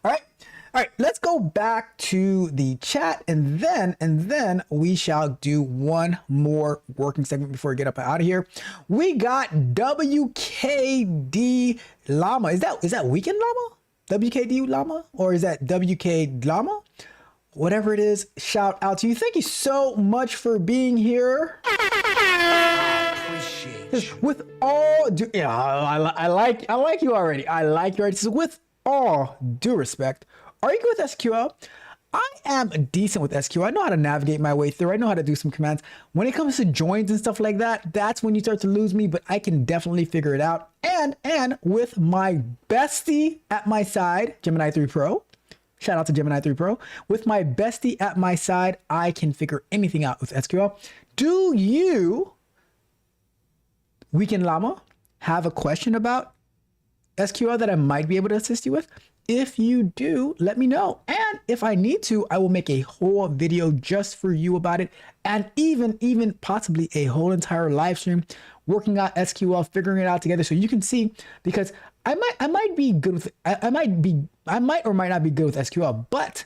All right, let's go back to the chat, and then we shall do one more working segment before we get up out of here. We got WKD Llama. Is that Weekend Llama? WKD Llama? Or is that WK Llama? Whatever it is, shout out to you. Thank you so much for being here. With all due, I like you already. I like you already. So with all due respect, are you good with SQL? I am decent with SQL. I know how to navigate my way through. I know how to do some commands. When it comes to joins and stuff like that, that's when you start to lose me, but I can definitely figure it out. And with my bestie at my side, Gemini 3 Pro, shout out to Gemini 3 Pro. With my bestie at my side, I can figure anything out with SQL. Do you, Weekend Llama, have a question about SQL that I might be able to assist you with? If you do, let me know. And if I need to, I will make a whole video just for you about it. And even possibly a whole entire live stream working out SQL, figuring it out together so you can see, because I might be good with, I might or might not be good with SQL, but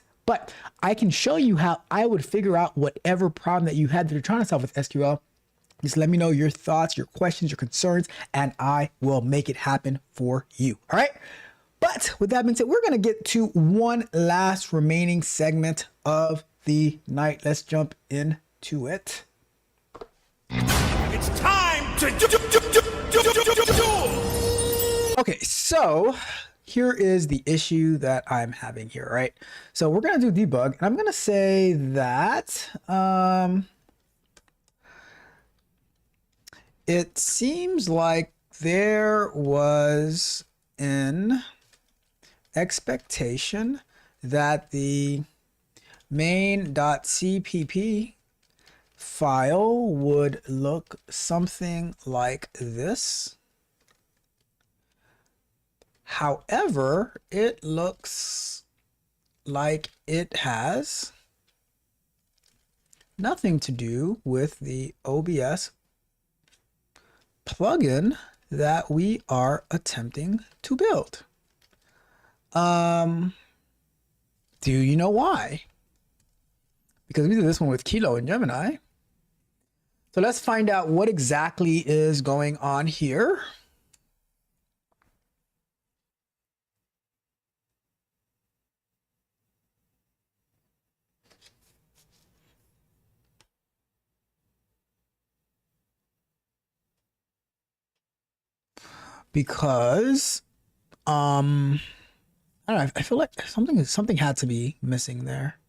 I can show you how I would figure out whatever problem that you had that you're trying to solve with SQL. Just let me know your thoughts, your questions, your concerns, and I will make it happen for you. All right. But with that being said, we're going to get to one last remaining segment of the night. Let's jump into it. It's time to Okay, so here is the issue that I'm having here, right? So we're going to do debug, and I'm going to say that it seems like there was an expectation that the main.cpp file would look something like this. However, it looks like it has nothing to do with the OBS plugin that we are attempting to build. Do you know why? Because we did this one with Kilo and Gemini. So let's find out what exactly is going on here. Because I don't know, I feel like something had to be missing there.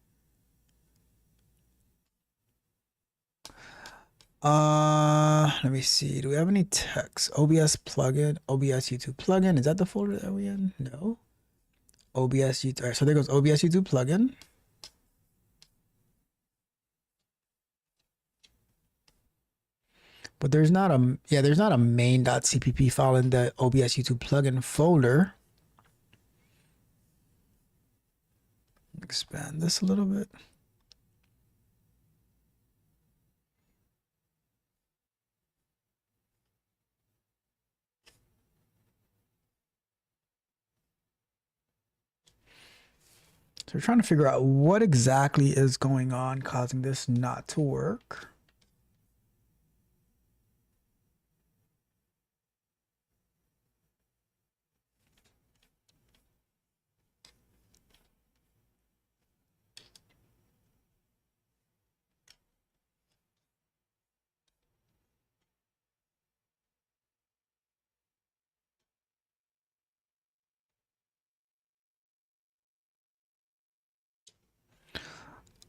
Let me see. Do we have any text? OBS plugin, OBS YouTube plugin. Is that the folder that we're in? No. OBS YouTube. All right, so there goes OBS YouTube plugin. But there's not a main.cpp file in the OBS YouTube plugin folder. Expand this a little bit. So we're trying to figure out what exactly is going on causing this not to work.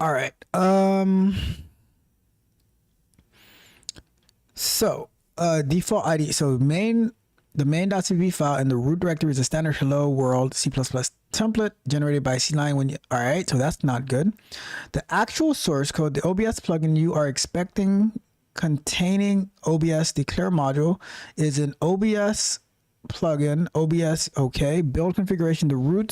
All right. So default ID. So the main.cpp file in the root directory is a standard hello world C++ template generated by C-Line when you, all right, so that's not good. The actual source code, the OBS plugin you are expecting containing OBS declare module is an OBS plugin. OBS, okay. Build configuration. The root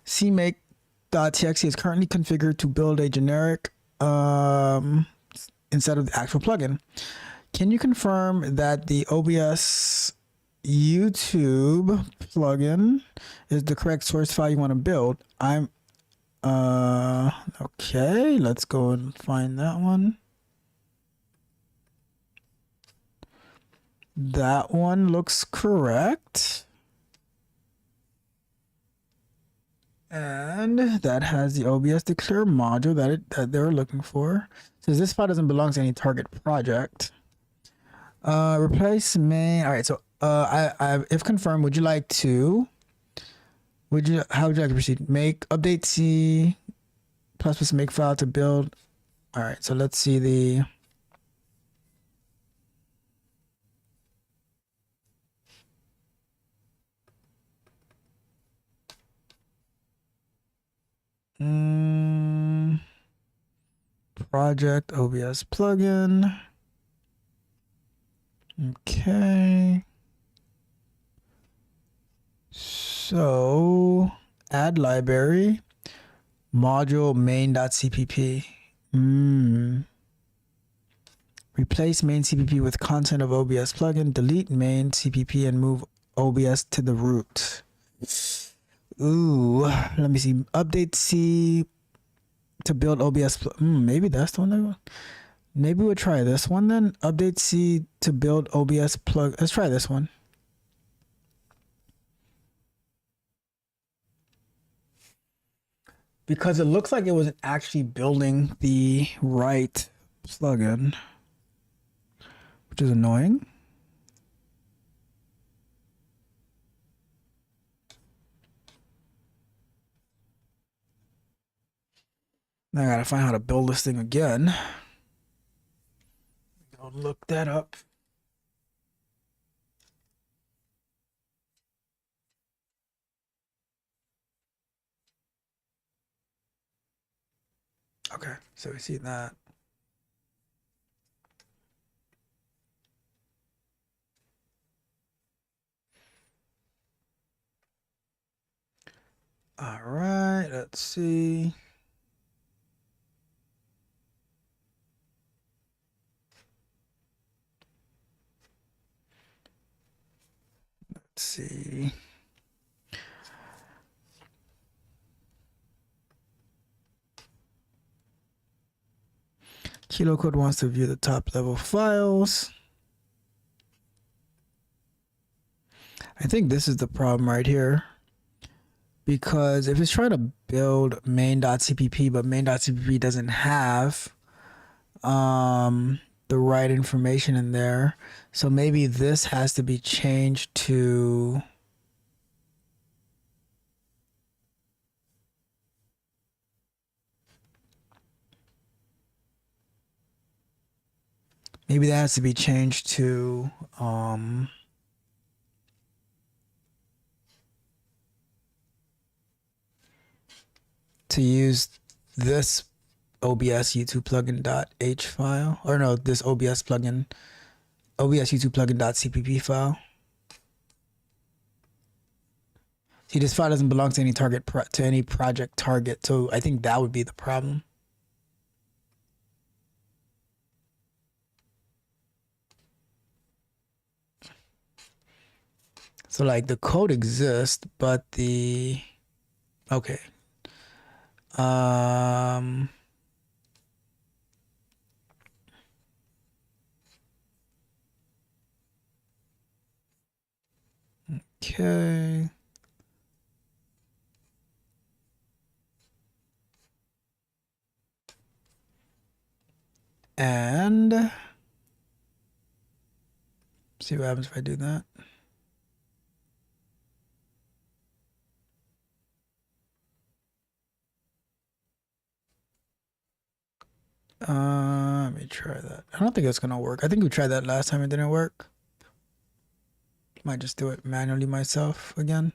cmake.txt is currently configured to build a generic instead of the actual plugin. Can you confirm that the OBS YouTube plugin is the correct source file you want to build? Okay, let's go and find that one. That one looks correct. And that has the OBS declare module that they were looking for. Says this file doesn't belong to any target project. Replace main. All right, so if confirmed, how would you like to proceed? Make update C plus make file to build. All right, so let's see the project OBS plugin. Okay. So add library module main.cpp. Replace main CPP with content of OBS plugin. Delete main CPP and move OBS to the root. Ooh, let me see. Update C to build OBS. Maybe that's the one. Maybe we'll try this one then. Update C to build OBS plug. Let's try this one. Because it looks like it wasn't actually building the right plugin, which is annoying. Now I gotta find how to build this thing again. I'll look that up. Okay, so we see that. All right, let's see. Let's see. Kilo Code wants to view the top level files. I think this is the problem right here. Because if it's trying to build main.cpp, but main.cpp doesn't have the right information in there, so maybe this has to be changed to to use this OBS YouTube plugin.h file, or no, this OBS YouTube plugin.cpp file. See, this file doesn't belong to any project target, so I think that would be the problem. So like the code exists, but okay. Okay. And see what happens if I do that. Let me try that. I don't think it's gonna work. I think we tried that last time, it didn't work. Might just do it manually myself again.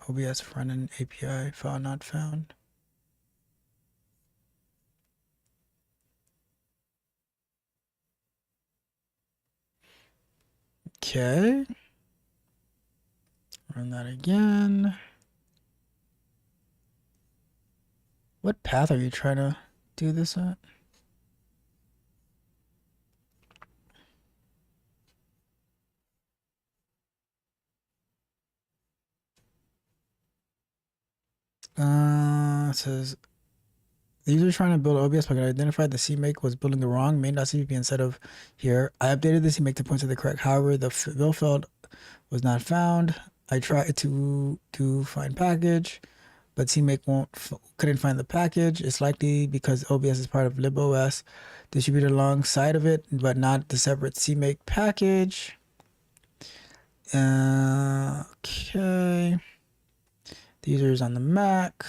OBS front-end API file not found. Okay. Run that again. What path are you trying to do this at? It says the user trying to build OBS plugin identified the CMake was building the wrong main.cpp instead of here. I updated the CMake to point to the correct. However, the build field was not found. I tried to find package, but CMake couldn't find the package. It's likely because OBS is part of libOS distributed alongside of it, but not the separate CMake package. Okay. The user is on the Mac.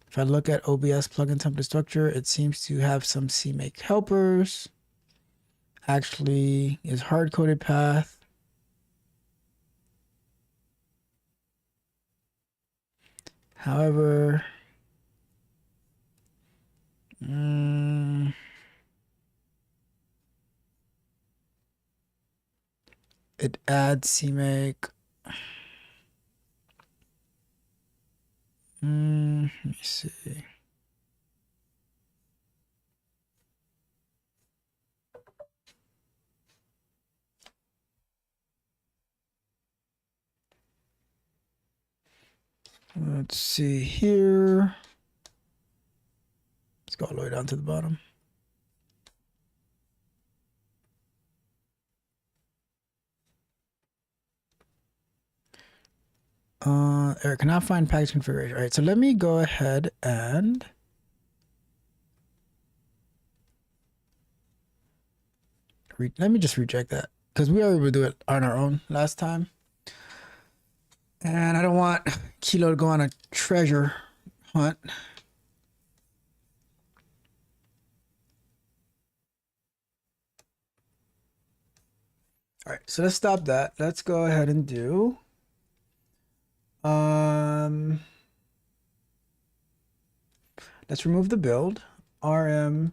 If I look at OBS plugin template structure, it seems to have some CMake helpers. Actually, is hard-coded path. However, it adds CMake. Let me see. Let's see here. Let's go all the way down to the bottom. Eric cannot find package configuration. All right, so let me go ahead and let me just reject that because we were able to do it on our own last time. And I don't want Kilo to go on a treasure hunt. All right, so let's stop that. Let's go ahead and do let's remove the build rm-rf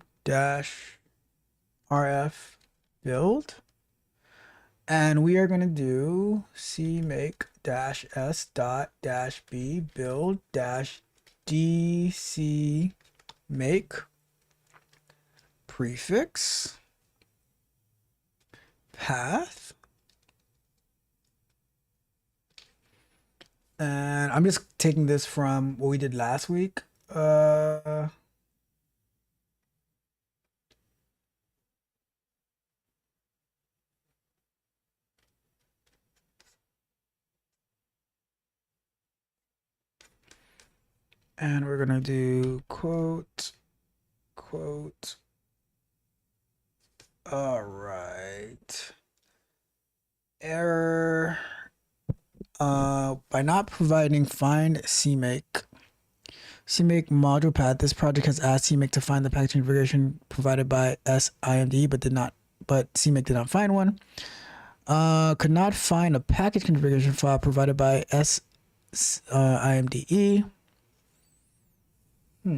build, and we are going to do cmake-s.-b build-dc make prefix path. And I'm just taking this from what we did last week. And we're gonna do quote. All right. Error. By not providing find CMake module path, this project has asked CMake to find the package configuration provided by SIMD, but CMake did not find one. Could not find a package configuration file provided by SIMDE. How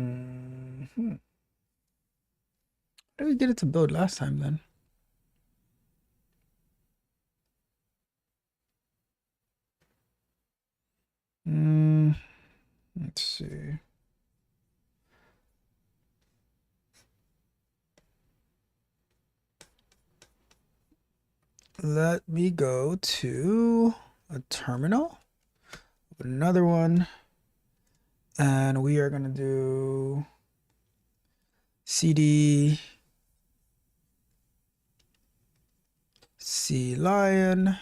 did we get it to build last time then? Let's see. Let me go to a terminal, another one, and we are going to do cd clion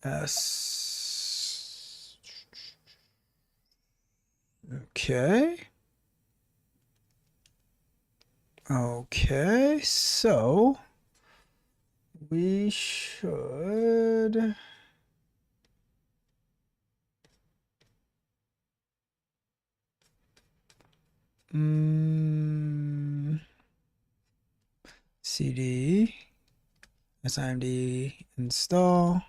s. Okay, so we should cd SIMD install.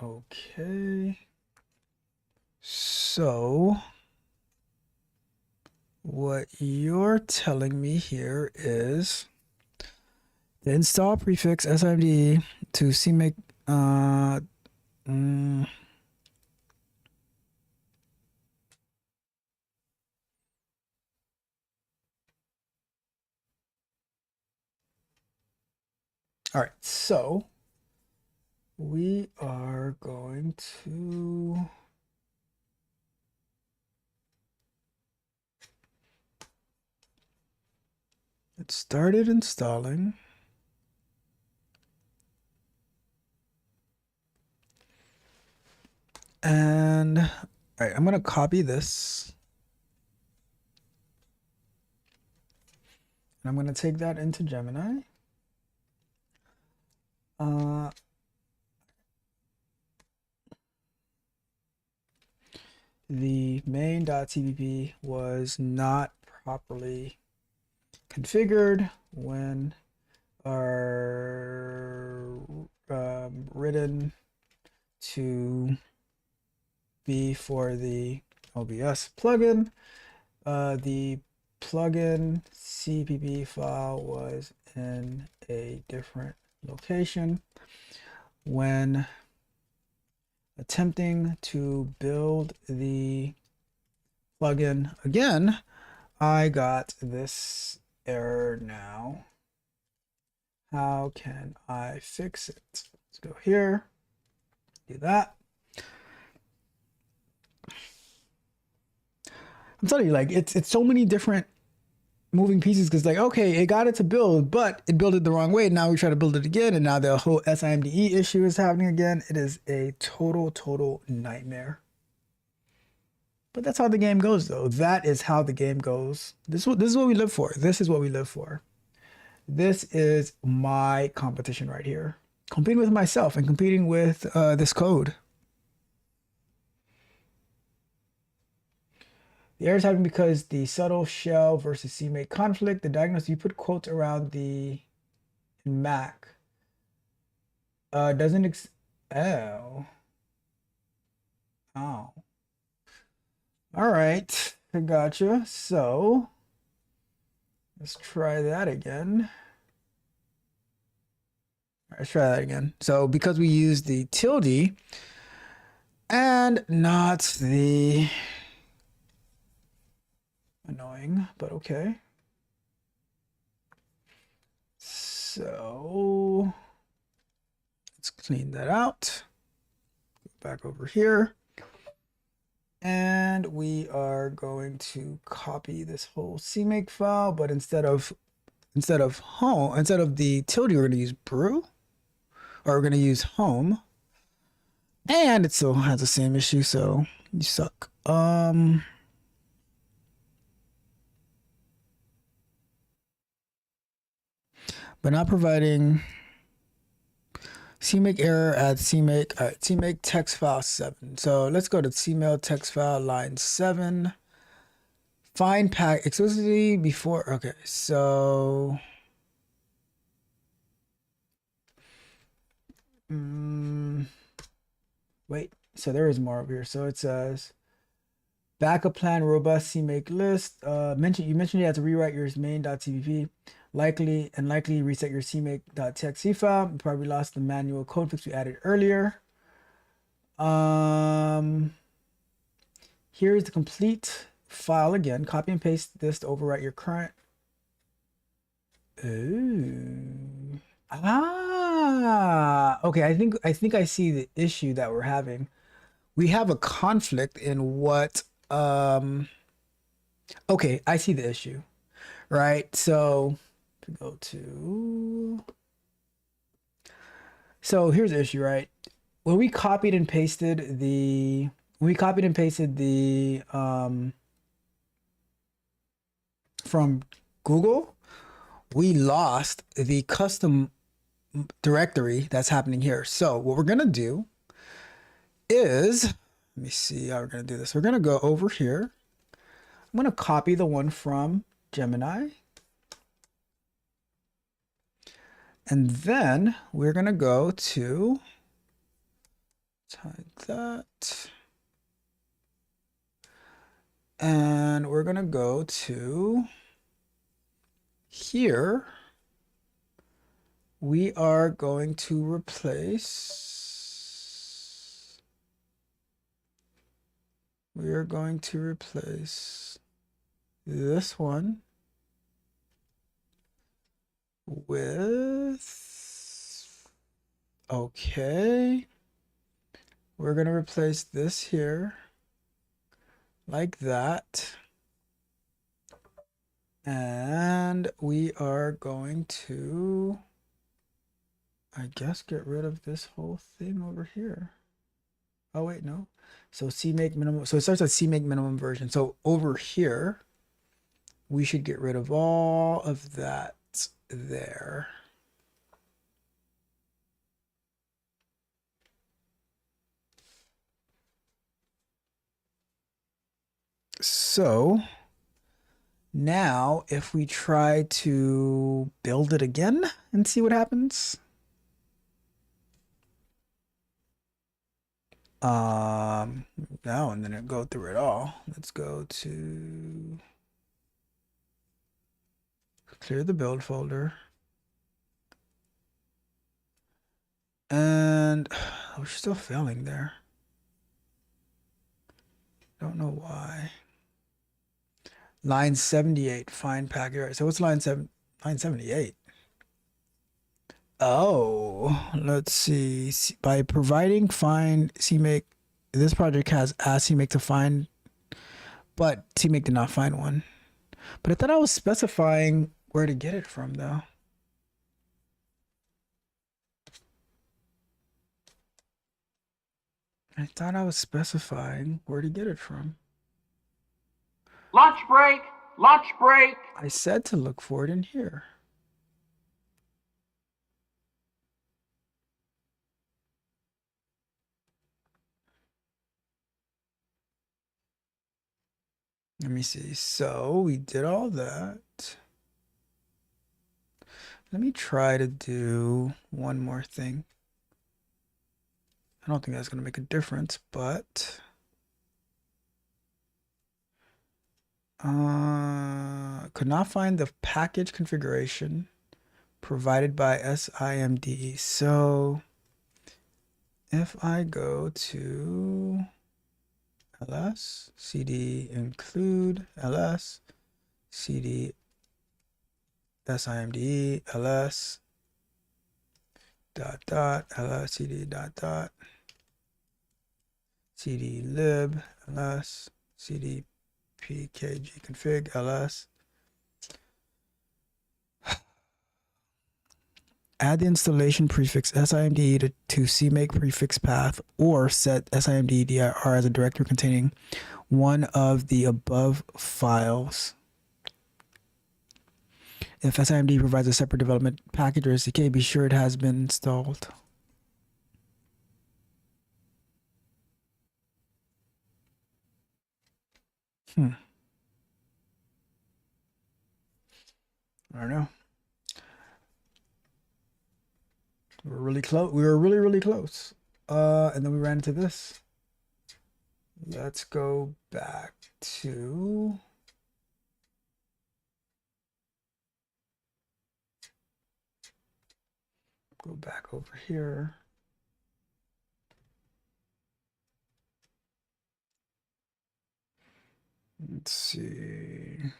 Okay. So what you're telling me here is the install prefix SIMD to CMake. All right, so we are going to it started installing. And all right, I'm gonna copy this. And I'm gonna take that into Gemini. The main.tpp was not properly configured when are written to be for the OBS plugin. The plugin CPP file was in a different location. When attempting to build the plugin again, I got this error now. How can I fix it? Let's go here, do that. I'm telling you, like, it's so many different moving pieces, because like, okay, it got it to build, but it built it the wrong way. Now we try to build it again, and now the whole SIMDE issue is happening again. It is a total nightmare. But that's how the game goes, though. That is how the game goes. This is what we live for. This is what we live for. This is my competition right here. Competing with myself and competing with this code. The error is happening because the subtle shell versus CMake conflict. The diagnosis, you put quotes around the Mac. Doesn't oh. All right, I gotcha. So let's try that again. Let's try that again. So because we use the tilde and not the annoying, but okay. So let's clean that out. Go back over here. And we are going to copy this whole CMake file, but instead of the tilde, we're going to use brew, or we're going to use home. And it still has the same issue, so you suck. But not providing CMake error at CMake. All right, CMake text file 7. So let's go to CMake text file line 7. Find pack explicitly before. Okay, so wait. So there is more over here. So it says backup plan robust CMake list. You mentioned you have to rewrite your main.tpp. Likely reset your CMake.txt file. You probably lost the manual code fix we added earlier. Here's the complete file again. Copy and paste this to overwrite your current. Ooh. Okay. I think I see the issue that we're having. We have a conflict in what. Okay, I see the issue. Right. So go to. So here's the issue, right? When we copied and pasted the from Google, we lost the custom directory that's happening here. So what we're gonna do is, let me see how we're gonna do this. We're gonna go over here. I'm gonna copy the one from Gemini. And then we're gonna go to type that. And And we're gonna go to here. We are going to replace. We are going to replace this one with, okay. We're going to replace this here like that. And we are going to, I guess, get rid of this whole thing over here. Oh, wait, no. So CMake minimum. So it starts at CMake minimum version. So over here, we should get rid of all of that there. So now if we try to build it again and see what happens. No, and then it go through it all. Let's go to clear the build folder. And we're still failing there. Don't know why. Line 78, find packet. Right, so what's line 78? Oh, let's see. By providing find CMake, this project has asked CMake to find, but CMake did not find one. But I thought I was specifying where to get it from, though. I thought I was specifying where to get it from. Lunch break! Lunch break! I said to look for it in here. Let me see. So we did all that. Let me try to do one more thing. I don't think that's going to make a difference, but could not find the package configuration provided by SIMD. So if I go to ls cd include ls cd SIMD ls ls cd cd lib ls cd pkg config ls. Add the installation prefix SIMD to CMake prefix path, or set SIMD dir as a directory containing one of the above files. If SIMD provides a separate development package or SDK, be sure it has been installed. I don't know. We were really close. We were really, really close. And then we ran into this. Let's go back to over here. Let's see.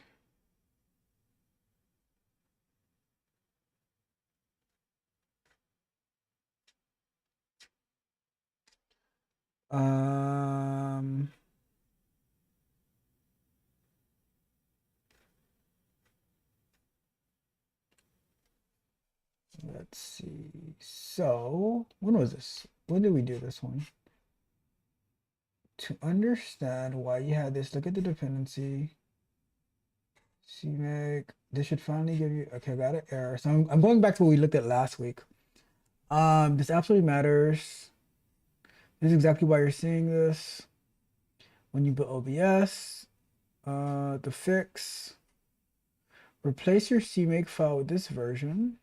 Let's see. So when was this? When did we do this one? To understand why you had this, look at the dependency. CMake. This should finally give you. Okay, I got an error. So I'm going back to what we looked at last week. This absolutely matters. This is exactly why you're seeing this. When you build OBS, the fix. Replace your CMake file with this version.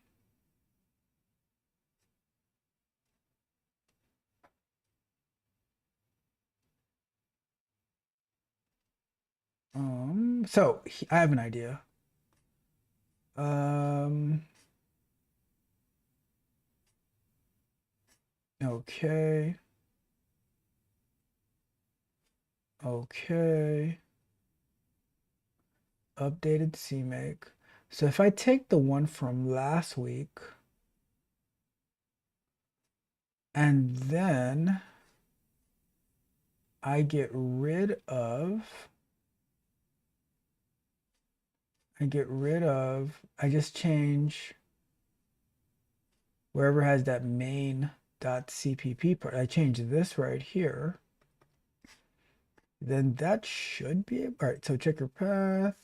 So I have an idea. Okay. Okay. Updated CMake. So if I take the one from last week and then I get rid of, I just change wherever has that main.cpp part. I change this right here. Then that should be, all right, so check your path.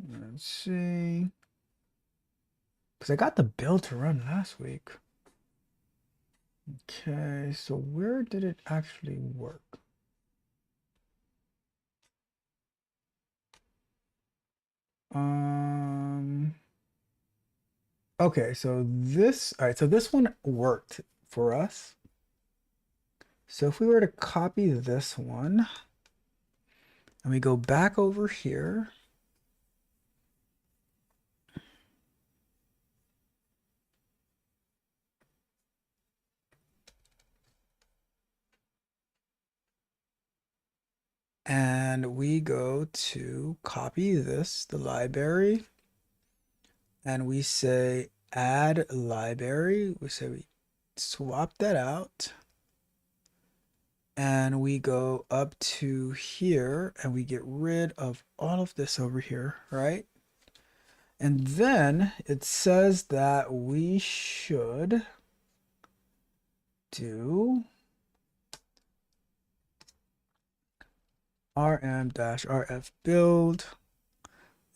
Let's see. Because I got the build to run last week. Okay, so where did it actually work? Okay, so this, all right, so this one worked for us. So if we were to copy this one and we go back over here, and we go to copy this, the library, and we say add library. We say we swap that out. And we go up to here and we get rid of all of this over here, right? And then it says that we should do rm-rf build,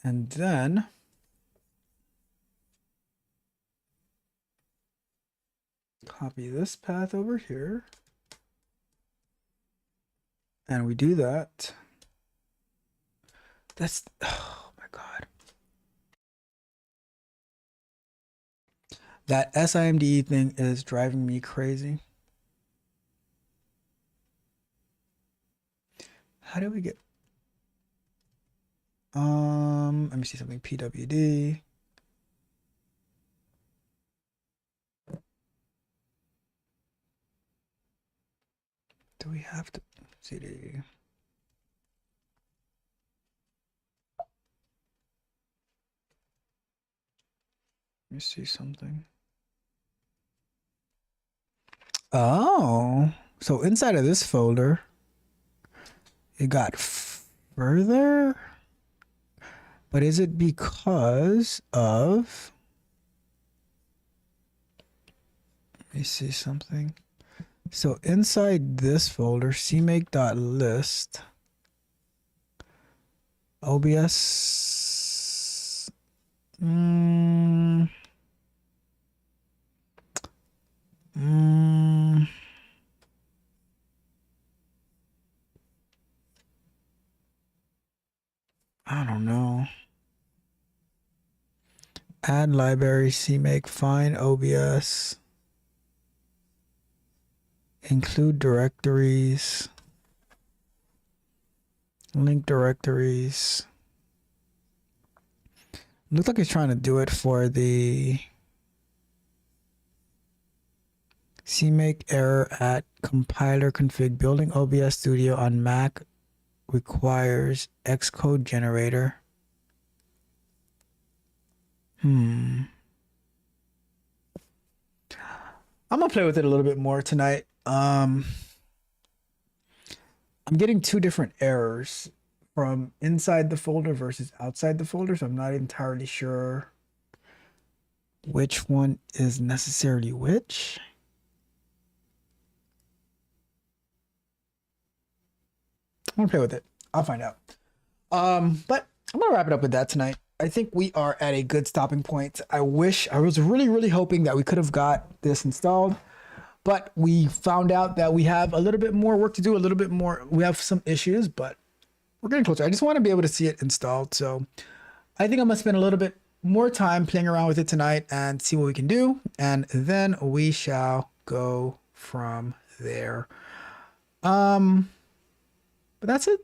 and then copy this path over here, and we do that. That's, oh my God. That SIMD thing is driving me crazy. How do we get, let me see something, PWD. Do we have to CD? Let me see something. Oh, so inside of this folder, it got further, but is it because of, let me see something. So inside this folder, cmake.list, OBS, I don't know. Add library, cmake, find OBS, include directories, link directories. Looks like it's trying to do it for the cmake error at compiler config. Building OBS Studio on Mac requires Xcode generator. I'm gonna play with it a little bit more tonight. I'm getting two different errors from inside the folder versus outside the folder, so I'm not entirely sure which one is necessarily which. I'm gonna play with it. I'll find out. But I'm gonna wrap it up with that tonight. I think we are at a good stopping point. I was really hoping that we could have got this installed, but we found out that we have a little bit more work to do, a little bit more. We have some issues, but we're getting closer. I just want to be able to see it installed. So I think I'm gonna spend a little bit more time playing around with it tonight and see what we can do. And then we shall go from there. But that's it.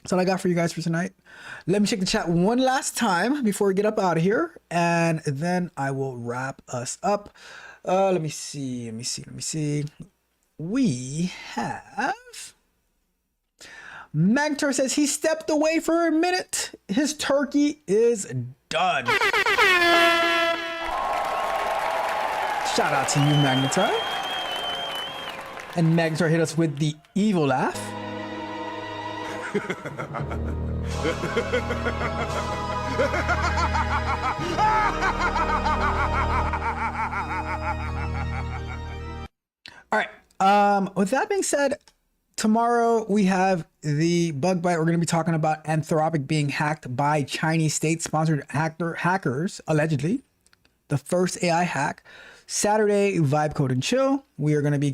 That's all I got for you guys for tonight. Let me check the chat one last time before we get up out of here, and then I will wrap us up. Let me see. We have Magtor says he stepped away for a minute. His turkey is done. Shout out to you, Magnetar. And Magnetar hit us with the evil laugh. All right. With that being said, tomorrow we have the bug bite. We're going to be talking about Anthropic being hacked by Chinese state-sponsored hackers, allegedly. The first AI hack. Saturday, Vibe Code and Chill. We are going to be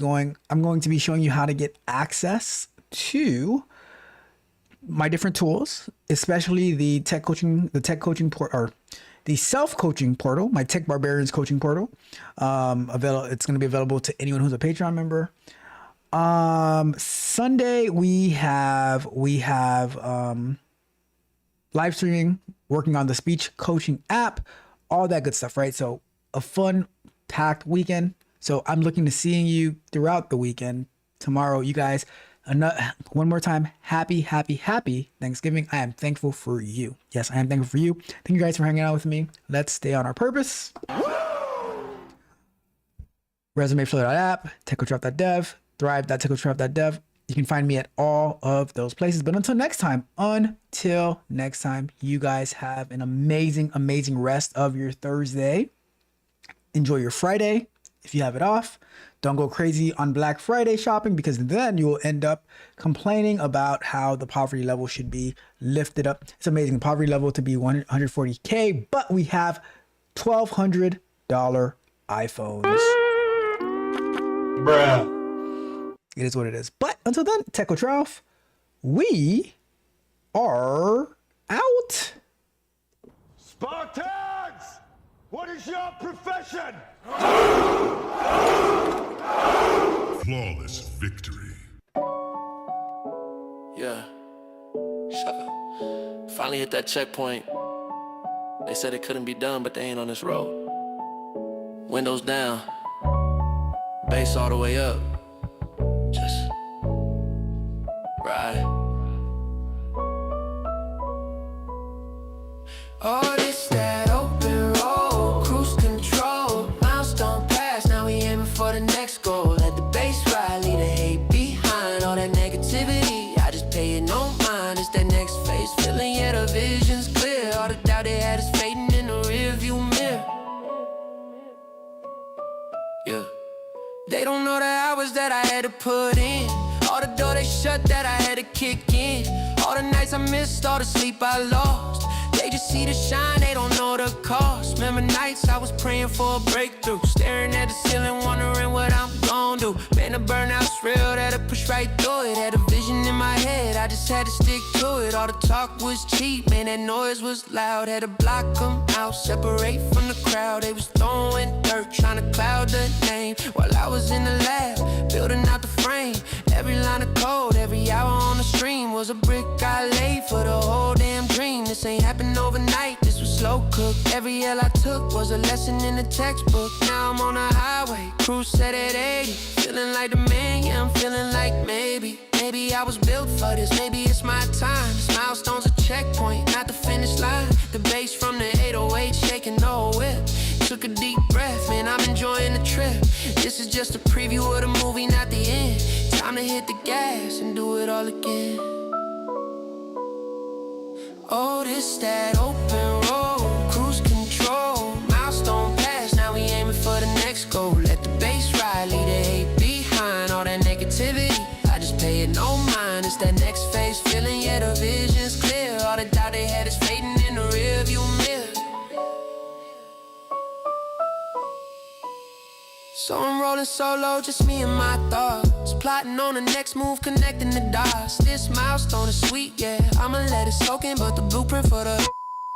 I'm going to be showing you how to get access to my different tools, especially the self-coaching portal, my Tech Barbarians coaching portal. It's going to be available to anyone who's a Patreon member. Sunday we have live streaming, working on the speech coaching app, all that good stuff, right? So a fun packed weekend. So I'm looking to seeing you throughout the weekend. Tomorrow, you guys, one more time, happy Thanksgiving. I am thankful for you. Yes, I am thankful for you. Thank you guys for hanging out with me. Let's stay on our purpose. ResumeFlow.app, TechCoachRap.dev, Thrive.TechCoachRap.dev. You can find me at all of those places. But until next time, you guys have an amazing rest of your Thursday. Enjoy your Friday if you have it off. Don't go crazy on Black Friday shopping, because then you will end up complaining about how the poverty level should be lifted up. It's amazing. The poverty level to be 140K, but we have $1,200 iPhones. Bruh. It is what it is. But until then, Tech Coach Ralph, we are out. Spartans! What is your profession? Flawless victory. Yeah. Finally hit that checkpoint. They said it couldn't be done, but they ain't on this road. Windows down. Bass all the way up. Just ride. All this that open road, cruise control, milestone pass, now we aiming for the next goal. Let the bass ride, leave the hate behind, all that negativity, I just pay it no mind. It's that next phase feeling, yeah, the vision's clear. All the doubt they had is fading in the rear view mirror. Yeah. They don't know the hours that I had to put in, all the door they shut that I had to kick in, all the nights I missed, all the sleep I lost. They just see the shine, they don't know the cost. Remember nights I was praying for a breakthrough, staring at the ceiling, wondering what I'm gon' do. Man, the burnout's real, that'll push right through it. Had a vision in my head, I just had to stick to it. All the talk was cheap, man, that noise was loud. Had to block them out, separate from the crowd. They was throwing dirt, trying to cloud the name, while I was in the lab, building out the frame. Every line of code, every hour on the stream was a brick I laid for the whole damn dream. This ain't happened overnight, this was slow cooked. Every L I took was a lesson in the textbook. Now I'm on the highway, cruise set at 80, feeling like the man, yeah, I'm feeling like maybe I was built for this, maybe it's my time. This milestone's a checkpoint, not the finish line. The bass from the 808 shaking the whip. Took a deep breath, man, I'm enjoying the trip. This is just a preview of the movie, not the end. Time to hit the gas and do it all again. Oh, this that open road, cruise control, milestone pass, now we aiming for the next goal. Let the bass ride, leave the hate behind, all that negativity, I just pay it no mind. It's that next phase feeling, yeah, the vision's clear. All the doubt they had is fading in the rear view mirror. So I'm rolling solo, just me and my thoughts, plotting on the next move, connecting the dots. This milestone is sweet, yeah, I'ma let it soak in, but the blueprint for the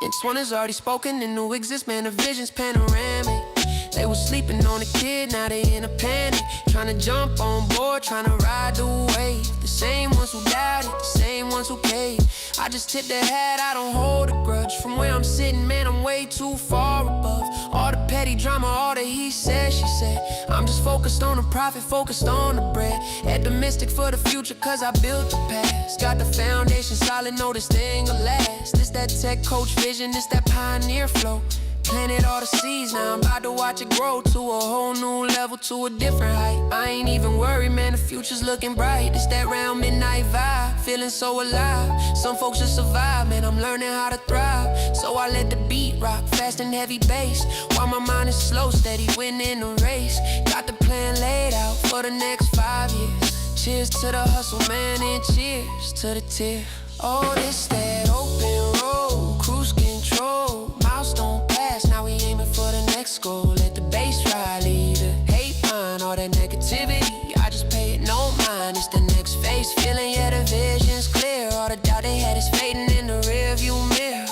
next one is already spoken into existence, man, the vision's panoramic. They was sleeping on a kid, now they in a panic, trying trying to jump on board, trying to ride the wave. The same ones who doubted, the same ones who caved. I just tip the hat, I don't hold a grudge. From where I'm sitting, man, I'm way too far above all the petty drama, all that he said, she said. I'm just focused on the profit, focused on the bread. Optimistic for the future, cause I built the past. Got the foundation solid, know this thing will last. This that tech coach vision, this that pioneer flow. Planted all the seeds, now I'm about to watch it grow to a whole new level, to a different height. I ain't even worried, man, the future's looking bright. It's that round midnight vibe, feeling so alive. Some folks just survive, man, I'm learning how to thrive. So I let the beat rock, fast and heavy bass, while my mind is slow, steady winning the race. Got the plan laid out for the next 5 years. Cheers to the hustle, man, and cheers to the tear. Oh, this that open road, cruise control, milestone pass, now we aiming for the next goal. Let the bass ride, lead the hate behind all that negativity. I just pay it no mind, it's the next phase. Feeling, yeah, the vision's clear. All the doubt they had is fading in the rearview mirror.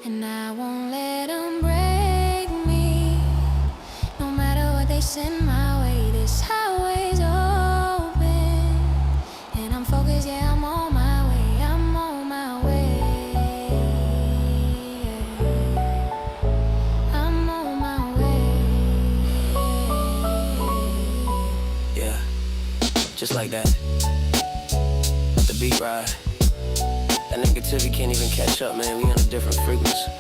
And I won't let them break me. No matter what they send my way, this highway's open. And I'm focused, yeah, I'm on my way, I'm on my way. I'm on my way. Yeah, just like that. The beat ride. That negativity can't even catch up, man. We on a different frequency.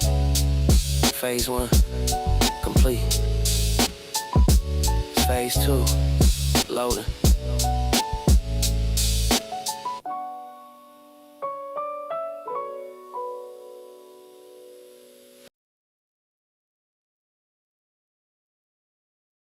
Phase 1, complete. Phase 2, loading.